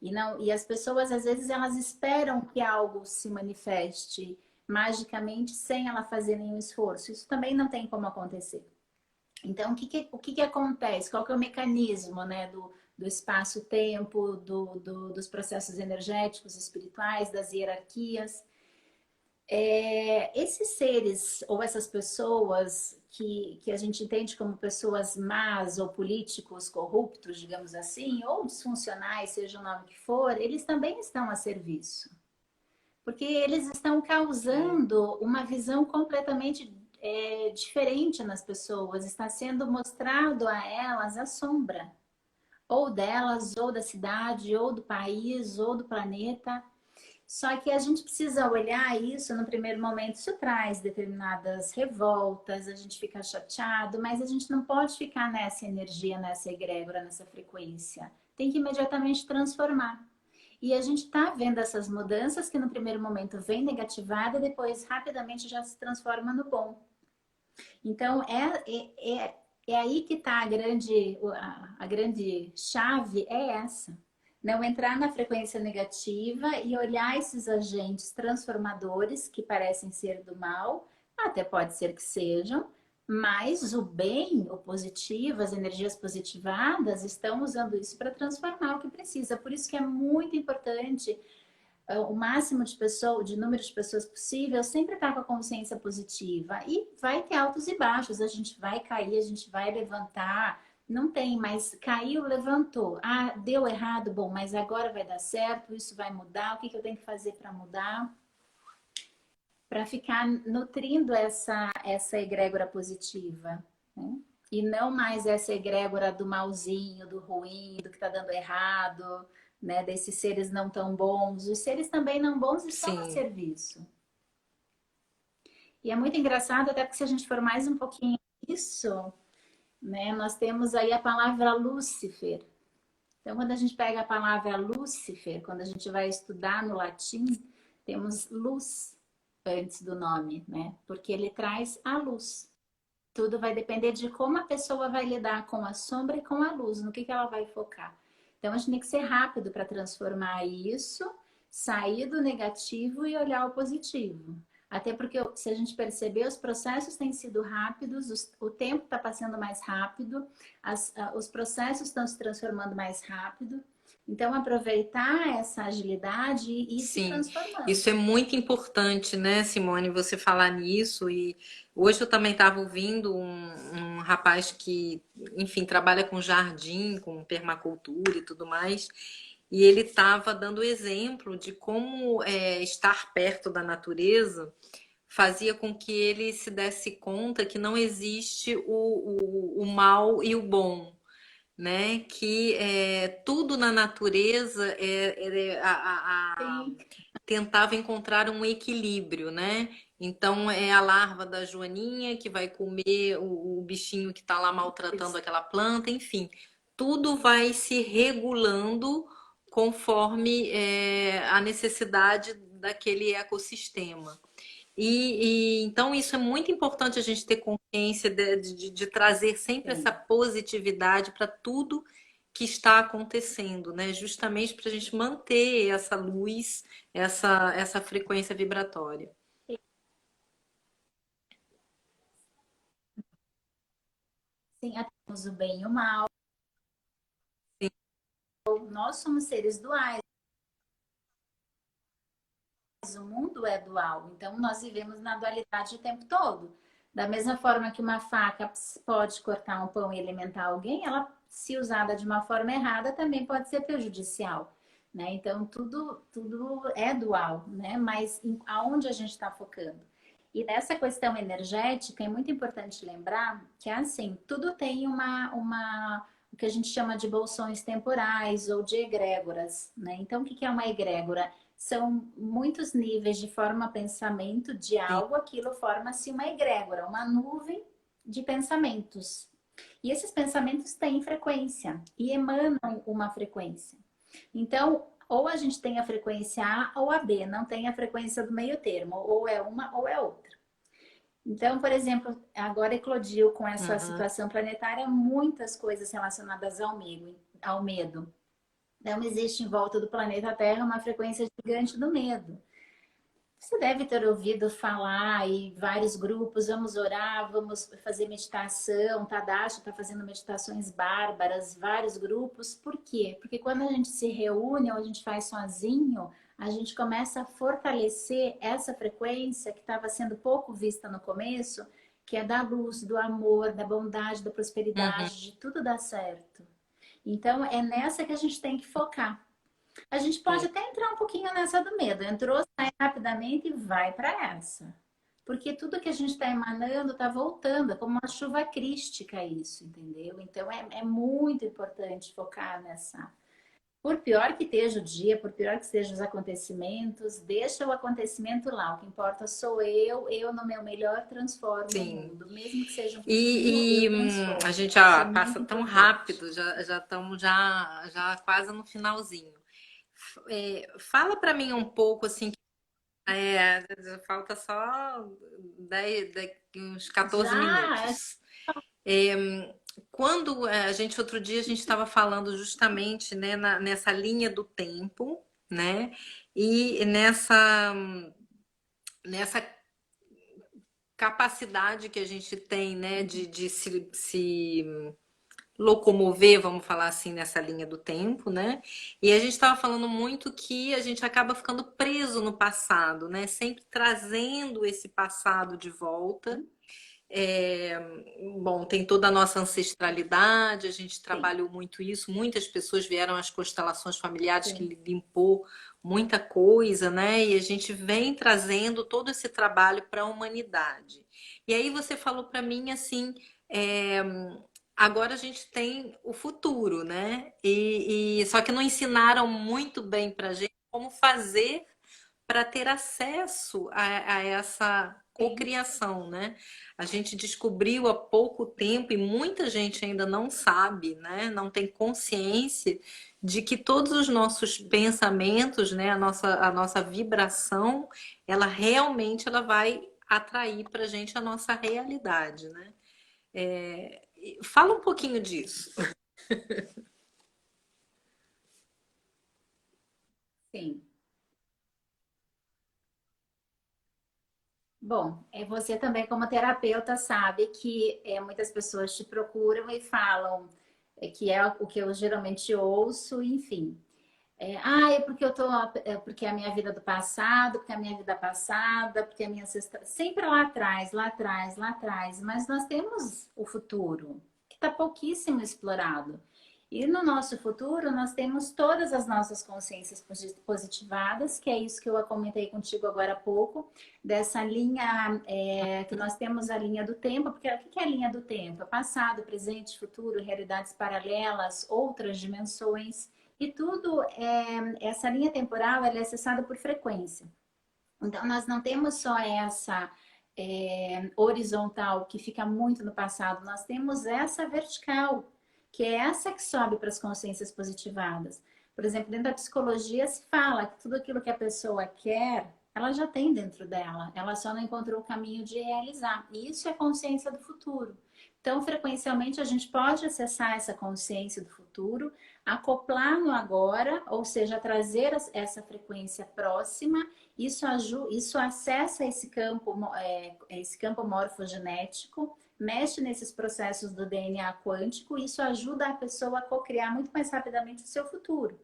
E não, e as pessoas às vezes elas esperam que algo se manifeste magicamente sem ela fazer nenhum esforço. Isso também não tem como acontecer. Então, o que acontece? Qual que é o mecanismo, né, do espaço-tempo, dos processos energéticos, espirituais, das hierarquias? Esses seres ou essas pessoas que a gente entende como pessoas más ou políticos corruptos, digamos assim, ou disfuncionais, seja o nome que for, eles também estão a serviço. Porque eles estão é, causando uma visão completamente diferente nas pessoas. Está sendo mostrado a elas a sombra, ou delas, ou da cidade, ou do país, ou do planeta. Só que a gente precisa olhar isso no primeiro momento. Isso traz determinadas revoltas, a gente fica chateado, mas a gente não pode ficar nessa energia, nessa egrégora, nessa frequência. Tem que imediatamente transformar. E a gente está vendo essas mudanças que no primeiro momento vem negativada e depois rapidamente já se transforma no bom. Então é aí que está a grande chave é essa. Não entrar na frequência negativa e olhar esses agentes transformadores que parecem ser do mal, até pode ser que sejam, mas o bem, o positivo, as energias positivadas estão usando isso para transformar o que precisa. Por isso que é muito importante o máximo de pessoas, de número de pessoas possível, sempre estar com a consciência positiva. E vai ter altos e baixos, a gente vai cair, a gente vai levantar. Não tem, mas caiu, levantou. Ah, deu errado, bom, mas agora vai dar certo, isso vai mudar. O que eu tenho que fazer para mudar? Para ficar nutrindo essa egrégora positiva, né? E não mais essa egrégora do malzinho, do ruim, do que está dando errado, né? Desses seres não tão bons. Os seres também não bons estão a sim, serviço. E é muito engraçado, até porque se a gente for mais um pouquinho isso, né? Nós temos aí a palavra Lúcifer. Então, quando a gente pega a palavra Lúcifer, quando a gente vai estudar no latim, temos luz antes do nome, né? Porque ele traz a luz. Tudo vai depender de como a pessoa vai lidar com a sombra e com a luz, no que ela vai focar. Então, a gente tem que ser rápido para transformar isso, sair do negativo e olhar o positivo. Até porque, se a gente perceber, os processos têm sido rápidos, o tempo está passando mais rápido, os processos estão se transformando mais rápido. Então, aproveitar essa agilidade e ir se sim. transformando. Isso é muito importante, né, Simone, você falar nisso. E hoje eu também estava ouvindo um rapaz que, enfim, trabalha com jardim, com permacultura e tudo mais. E ele estava dando exemplo de como estar perto da natureza fazia com que ele se desse conta que não existe o mal e o bom, né? Que tudo na natureza Sim, tentava encontrar um equilíbrio, né? Então é a larva da joaninha que vai comer o bichinho que está lá maltratando isso. aquela planta, enfim, tudo vai se regulando conforme a necessidade daquele ecossistema. Então isso é muito importante a gente ter consciência de trazer sempre essa Sim. positividade para tudo que está acontecendo, né? Justamente para a gente manter essa luz, essa frequência vibratória. Sim, temos o bem e o mal. Nós somos seres duais, o mundo é dual, então nós vivemos na dualidade o tempo todo. Da mesma forma que uma faca pode cortar um pão e alimentar alguém, ela, se usada de uma forma errada, também pode ser prejudicial, né? Então tudo é dual, né? Mas aonde a gente está focando? E nessa questão energética é muito importante lembrar que assim, tudo tem o que a gente chama de bolsões temporais ou de egrégoras, né? Então, o que é uma egrégora? São muitos níveis de forma-pensamento de Sim, algo, aquilo forma-se uma egrégora, uma nuvem de pensamentos. E esses pensamentos têm frequência e emanam uma frequência. Então, ou a gente tem a frequência A ou a B, não tem a frequência do meio termo, ou é uma ou é outra. Então, por exemplo, agora eclodiu com essa Uhum. situação planetária muitas coisas relacionadas ao medo. Então, existe em volta do planeta Terra uma frequência gigante do medo. Você deve ter ouvido falar em vários grupos, vamos orar, vamos fazer meditação, Tadashi está fazendo meditações bárbaras, vários grupos. Por quê? Porque quando a gente se reúne ou a gente faz sozinho, a gente começa a fortalecer essa frequência que estava sendo pouco vista no começo, que é da luz, do amor, da bondade, da Uhum. prosperidade, de tudo dar certo. Então, é nessa que a gente tem que focar. A gente pode Sim. até entrar um pouquinho nessa do medo. Entrou, sai rapidamente e vai para essa. Porque tudo que a gente está emanando está voltando, é como uma chuva crística isso, entendeu? Então é muito importante focar nessa. Por pior que esteja o dia, por pior que estejam os acontecimentos, deixa o acontecimento lá. O que importa sou eu no meu melhor transformo o Sim. mundo. Mesmo que seja um pouquinho, eu A transformo. gente Isso é passa muito tão importante. rápido, já estamos já quase no finalzinho. Fala para mim um pouco assim, falta só uns 14 Já, minutos. Quando a gente outro dia a gente estava falando justamente, né, nessa linha do tempo, né, e nessa capacidade que a gente tem, né, de se locomover, vamos falar assim, nessa linha do tempo, né? E a gente estava falando muito que a gente acaba ficando preso no passado, né? Sempre trazendo esse passado de volta. É, bom, tem toda a nossa ancestralidade, a gente sim, trabalhou muito isso, muitas pessoas vieram às constelações familiares que sim. limpou muita coisa, né? E a gente vem trazendo todo esse trabalho para a humanidade. E aí você falou para mim assim, é, agora a gente tem o futuro, né? E só que não ensinaram muito bem para a gente como fazer para ter acesso a essa Sim. cocriação, né? A gente descobriu há pouco tempo e muita gente ainda não sabe, né? Não tem consciência de que todos os nossos pensamentos, né? A nossa vibração, ela realmente ela vai atrair para a gente a nossa realidade, né? Fala um pouquinho disso. Sim. Bom, você também como terapeuta sabe que muitas pessoas te procuram e falam que é o que eu geralmente ouço, enfim. É porque eu tô, porque é a minha vida do passado, porque é a minha vida passada, porque é a minha ancestral, sempre lá atrás, lá atrás, lá atrás. Mas nós temos o futuro, que está pouquíssimo explorado. E no nosso futuro, nós temos todas as nossas consciências positivadas, que é isso que eu comentei contigo agora há pouco, dessa linha, que nós temos a linha do tempo, porque o que é a linha do tempo? É passado, presente, futuro, realidades paralelas, outras dimensões. E tudo, essa linha temporal, ela é acessada por frequência. Então, nós não temos só essa horizontal que fica muito no passado, nós temos essa vertical, que é essa que sobe para as consciências positivadas. Por exemplo, dentro da psicologia se fala que tudo aquilo que a pessoa quer, ela já tem dentro dela, ela só não encontrou o caminho de realizar. E isso é consciência do futuro. Então, frequencialmente, a gente pode acessar essa consciência do futuro, acoplar no agora, ou seja, trazer essa frequência próxima. Isso acessa esse campo morfogenético, mexe nesses processos do DNA quântico, e isso ajuda a pessoa a cocriar muito mais rapidamente o seu futuro.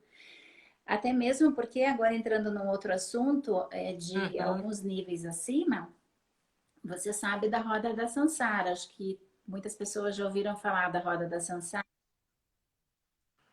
Até mesmo porque, agora entrando num outro assunto, de Uhum. alguns níveis acima, você sabe da roda da Sansara. Acho que muitas pessoas já ouviram falar da roda da Sansara.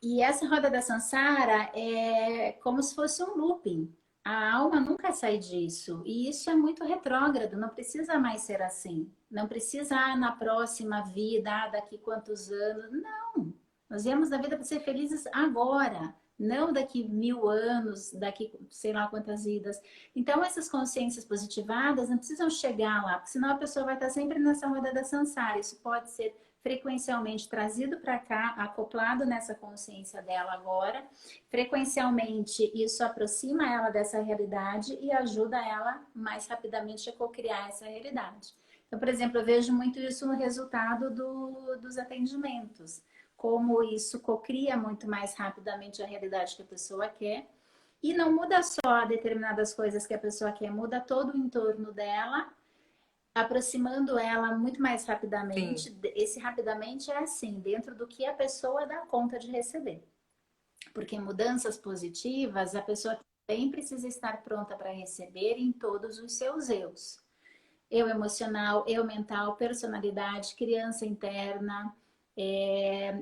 E essa roda da Sansara é como se fosse um looping. A alma nunca sai disso. E isso é muito retrógrado, não precisa mais ser assim. Não precisa, na próxima vida, daqui quantos anos. Não. Nós viemos da vida para ser felizes agora, não daqui 1000 anos, daqui sei lá quantas vidas. Então, essas consciências positivadas não precisam chegar lá, porque senão a pessoa vai estar sempre nessa roda da Sansara. Isso pode ser frequencialmente trazido para cá, acoplado nessa consciência dela agora. Frequencialmente, isso aproxima ela dessa realidade e ajuda ela mais rapidamente a cocriar essa realidade. Então, por exemplo, eu vejo muito isso no resultado dos atendimentos. Como isso cocria muito mais rapidamente a realidade que a pessoa quer. E não muda só determinadas coisas que a pessoa quer, muda todo o entorno dela, aproximando ela muito mais Sim, rapidamente. Esse rapidamente é assim, dentro do que a pessoa dá conta de receber. Porque mudanças positivas, a pessoa também precisa estar pronta para receber em todos os seus eus. Eu emocional, eu mental, personalidade, criança interna,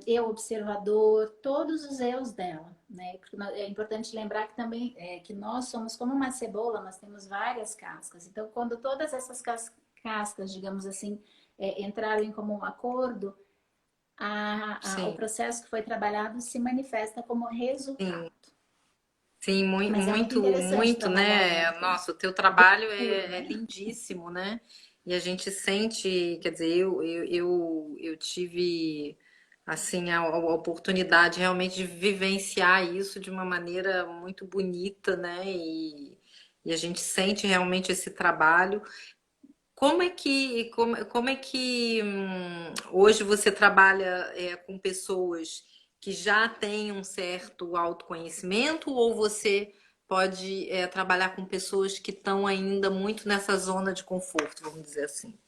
eu observador, todos os eus dela, né? Porque é importante lembrar que também que nós somos como uma cebola, nós temos várias cascas. Então, quando todas essas cascas, digamos assim, entrarem como um acordo, o sim, processo que foi trabalhado se manifesta como sim. resultado. Sim, Mas é muito muito, interessante muito, trabalhar né? dentro Nossa, o teu trabalho puro, é né? lindíssimo, né? E a gente sente, quer dizer, eu tive, assim, a oportunidade realmente de vivenciar isso de uma maneira muito bonita, né? E a gente sente realmente esse trabalho. Como é que hoje você trabalha com pessoas que já têm um certo autoconhecimento ou você pode trabalhar com pessoas que estão ainda muito nessa zona de conforto, vamos dizer assim?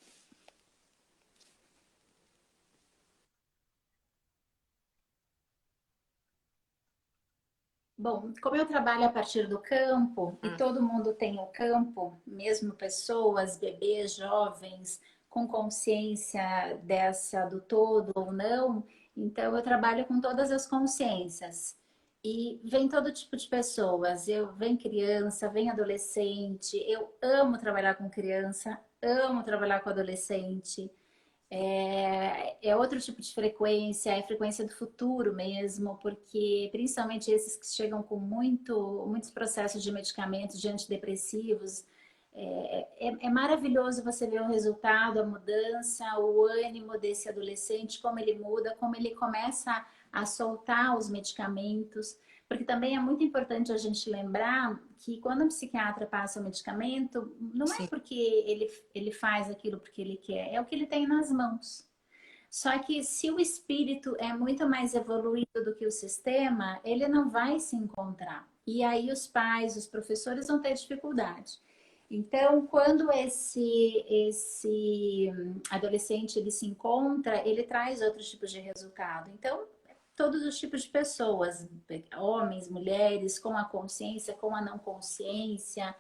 Bom, como eu trabalho a partir do campo e Hum, todo mundo tem o campo, mesmo pessoas, bebês, jovens, com consciência dessa do todo ou não, então eu trabalho com todas as consciências. E vem todo tipo de pessoas, vem criança, vem adolescente, eu amo trabalhar com criança, amo trabalhar com adolescente. É outro tipo de frequência, é frequência do futuro mesmo, porque principalmente esses que chegam com muitos processos de medicamentos, de antidepressivos, é maravilhoso você ver o resultado, a mudança, o ânimo desse adolescente, como ele muda, como ele começa a soltar os medicamentos. Porque também é muito importante a gente lembrar que quando um psiquiatra passa o medicamento, não é sim, porque ele faz aquilo porque ele quer, é o que ele tem nas mãos. Só que se o espírito é muito mais evoluído do que o sistema, ele não vai se encontrar. E aí os pais, os professores vão ter dificuldade. Então, quando esse adolescente ele se encontra, ele traz outros tipos de resultado. Então, todos os tipos de pessoas, homens, mulheres, com a consciência, com a não consciência,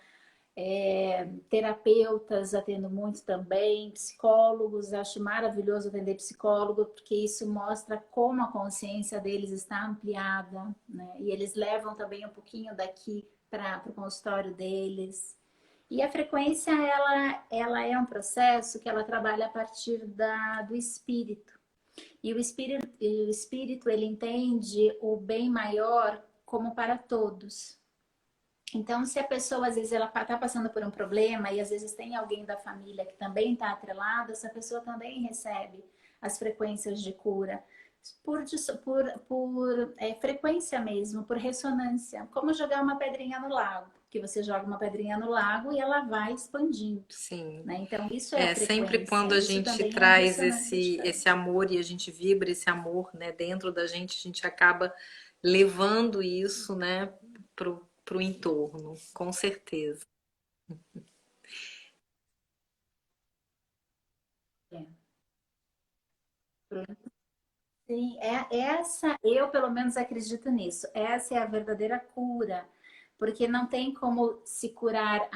terapeutas atendo muito também, psicólogos, acho maravilhoso atender psicólogo, porque isso mostra como a consciência deles está ampliada, né? E eles levam também um pouquinho daqui para o consultório deles. E a frequência, ela é um processo que ela trabalha a partir do espírito. E o espírito, ele entende o bem maior como para todos. Então, se a pessoa, às vezes, ela está passando por um problema e às vezes tem alguém da família que também está atrelado, essa pessoa também recebe as frequências de cura por frequência mesmo, por ressonância. Como jogar uma pedrinha no lago, que você joga uma pedrinha no lago e ela vai expandindo, sim. né? Então, isso é a É, sempre frequência, quando a isso gente também é traz ressonância de esse campo. amor e a gente vibra esse amor, né, dentro da gente, a gente acaba levando isso, né, pro entorno, com certeza. É. Sim, eu pelo menos acredito nisso. Essa é a verdadeira cura, porque não tem como se curar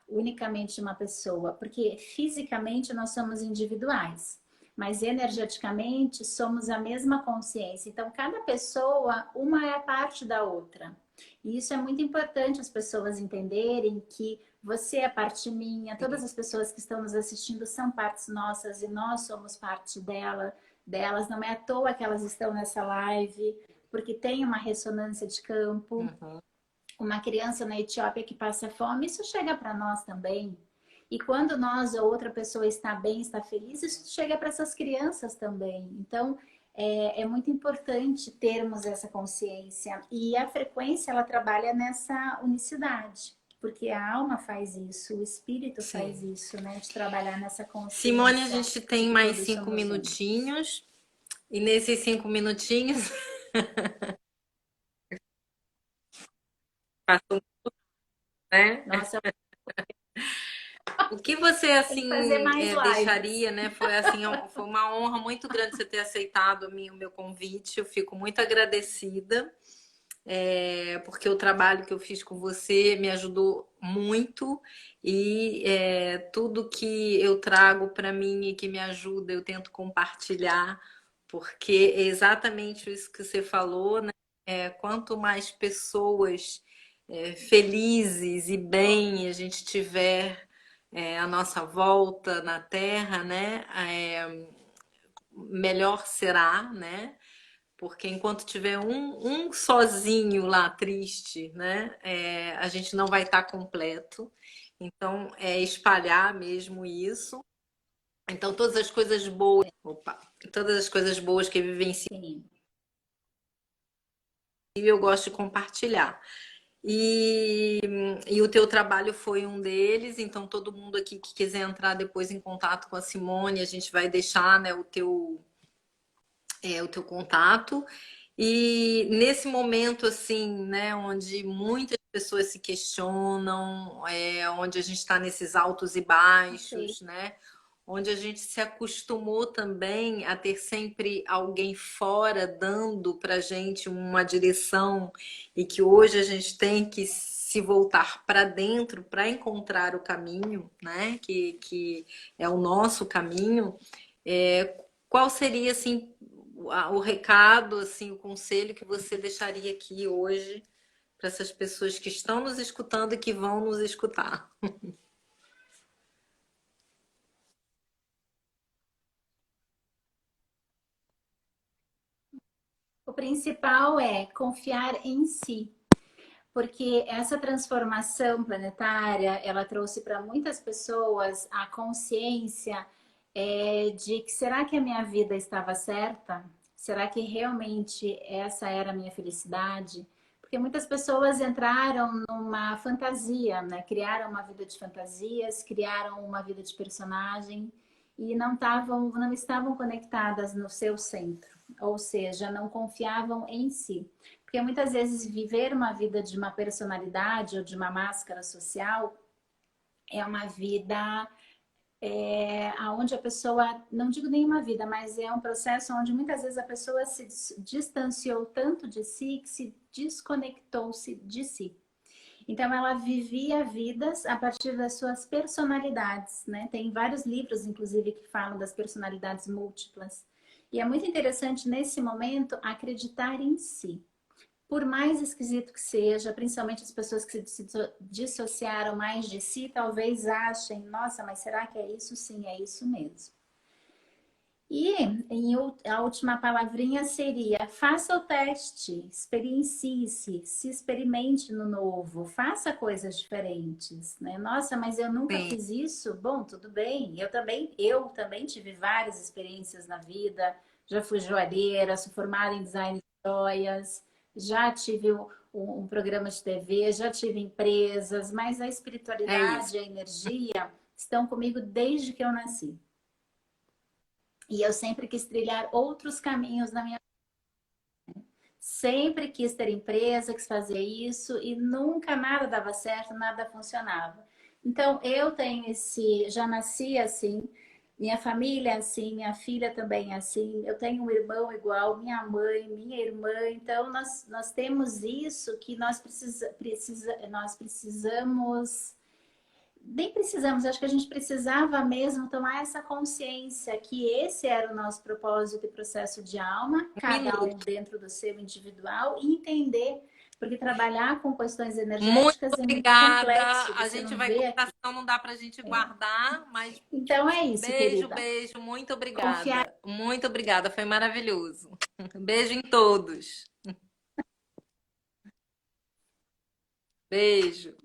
unicamente uma pessoa, porque fisicamente nós somos individuais, mas energeticamente somos a mesma consciência. Então, cada pessoa, uma é a parte da outra. E isso é muito importante as pessoas entenderem que você é parte minha, todas as pessoas que estão nos assistindo são partes nossas e nós somos parte delas. Não é à toa que elas estão nessa live, porque tem uma ressonância de campo. Uhum. Uma criança na Etiópia que passa fome, isso chega para nós também. E quando nós ou outra pessoa está bem, está feliz, isso chega para essas crianças também. Então, é muito importante termos essa consciência. E a frequência, ela trabalha nessa unicidade. porque a alma faz isso, o espírito faz Sim. isso, né? De trabalhar nessa Simone, a consciência gente de tem que mais todos 5 somos um. minutinhos. E nesses 5 minutinhos, passou, né? Nossa, O que você, tem que fazer assim, mais lives. deixaria, né? Foi, assim, foi uma honra muito grande você ter aceitado o meu convite. Eu fico muito agradecida, porque o trabalho que eu fiz com você me ajudou muito e tudo que eu trago para mim e que me ajuda, eu tento compartilhar, porque é exatamente isso que você falou, né? Quanto mais pessoas felizes e bem a gente tiver à nossa volta na Terra, né? Melhor será, né? Porque enquanto tiver um sozinho lá triste, né? A gente não vai estar completo. Então, é espalhar mesmo isso. Então, todas as coisas boas, opa, todas as coisas boas que vivenciei, Sim. eu gosto de compartilhar. E, e o teu trabalho foi um deles, então todo mundo aqui que quiser entrar depois em contato com a Simone, a gente vai deixar, né, o teu contato. E nesse momento, assim, né, onde muitas pessoas se questionam, onde a gente está nesses altos e Ok. baixos, né? Onde a gente se acostumou também a ter sempre alguém fora dando para gente uma direção e que hoje a gente tem que se voltar para dentro para encontrar o caminho, né? Que é o nosso caminho. Qual seria assim o recado, assim, o conselho que você deixaria aqui hoje para essas pessoas que estão nos escutando e que vão nos escutar? O principal é confiar em si, porque essa transformação planetária, ela trouxe para muitas pessoas a consciência de que será que a minha vida estava certa? Será que realmente essa era a minha felicidade? Porque muitas pessoas entraram numa fantasia, né? Criaram uma vida de fantasias, criaram uma vida de personagem e não estavam conectadas no seu centro, ou seja, não confiavam em si. Porque muitas vezes viver uma vida de uma personalidade ou de uma máscara social é uma vida onde a pessoa, não digo nenhuma vida, mas é um processo onde muitas vezes a pessoa se distanciou tanto de si que se desconectou-se de si. Então ela vivia vidas a partir das suas personalidades, né? Tem vários livros, inclusive, que falam das personalidades múltiplas. E é muito interessante nesse momento acreditar em si. Por mais esquisito que seja, principalmente as pessoas que se dissociaram mais de si, talvez achem, nossa, mas será que é isso? Sim, é isso mesmo. E a última palavrinha seria: faça o teste, experiencie-se, se experimente no novo, faça coisas diferentes, né? Nossa, mas eu nunca Sim, fiz isso. Bom, tudo bem. Eu também tive várias experiências na vida. Já fui joalheira, sou formada em design de joias, já tive um programa de TV, já tive empresas, mas a é isso. espiritualidade, a energia estão comigo desde que eu nasci. E eu sempre quis trilhar outros caminhos na minha vida. Sempre quis ter empresa, quis fazer isso e nunca nada dava certo, nada funcionava. Então eu tenho já nasci assim, minha família é assim, minha filha também é assim, eu tenho um irmão igual, minha mãe, minha irmã, então nós temos isso que nós precisamos nem precisamos, acho que a gente precisava mesmo tomar essa consciência que esse era o nosso propósito e processo de alma, Um cada um minuto. dentro do seu individual, e entender, porque trabalhar com questões Muito energéticas é muito obrigada. complexo, A você gente não vai vê cortar, aqui. senão não dá para a gente guardar, mas Então é isso, beijo, querida. beijo, muito Confiar. obrigada. Muito obrigada, foi maravilhoso. Beijo em todos. Beijo.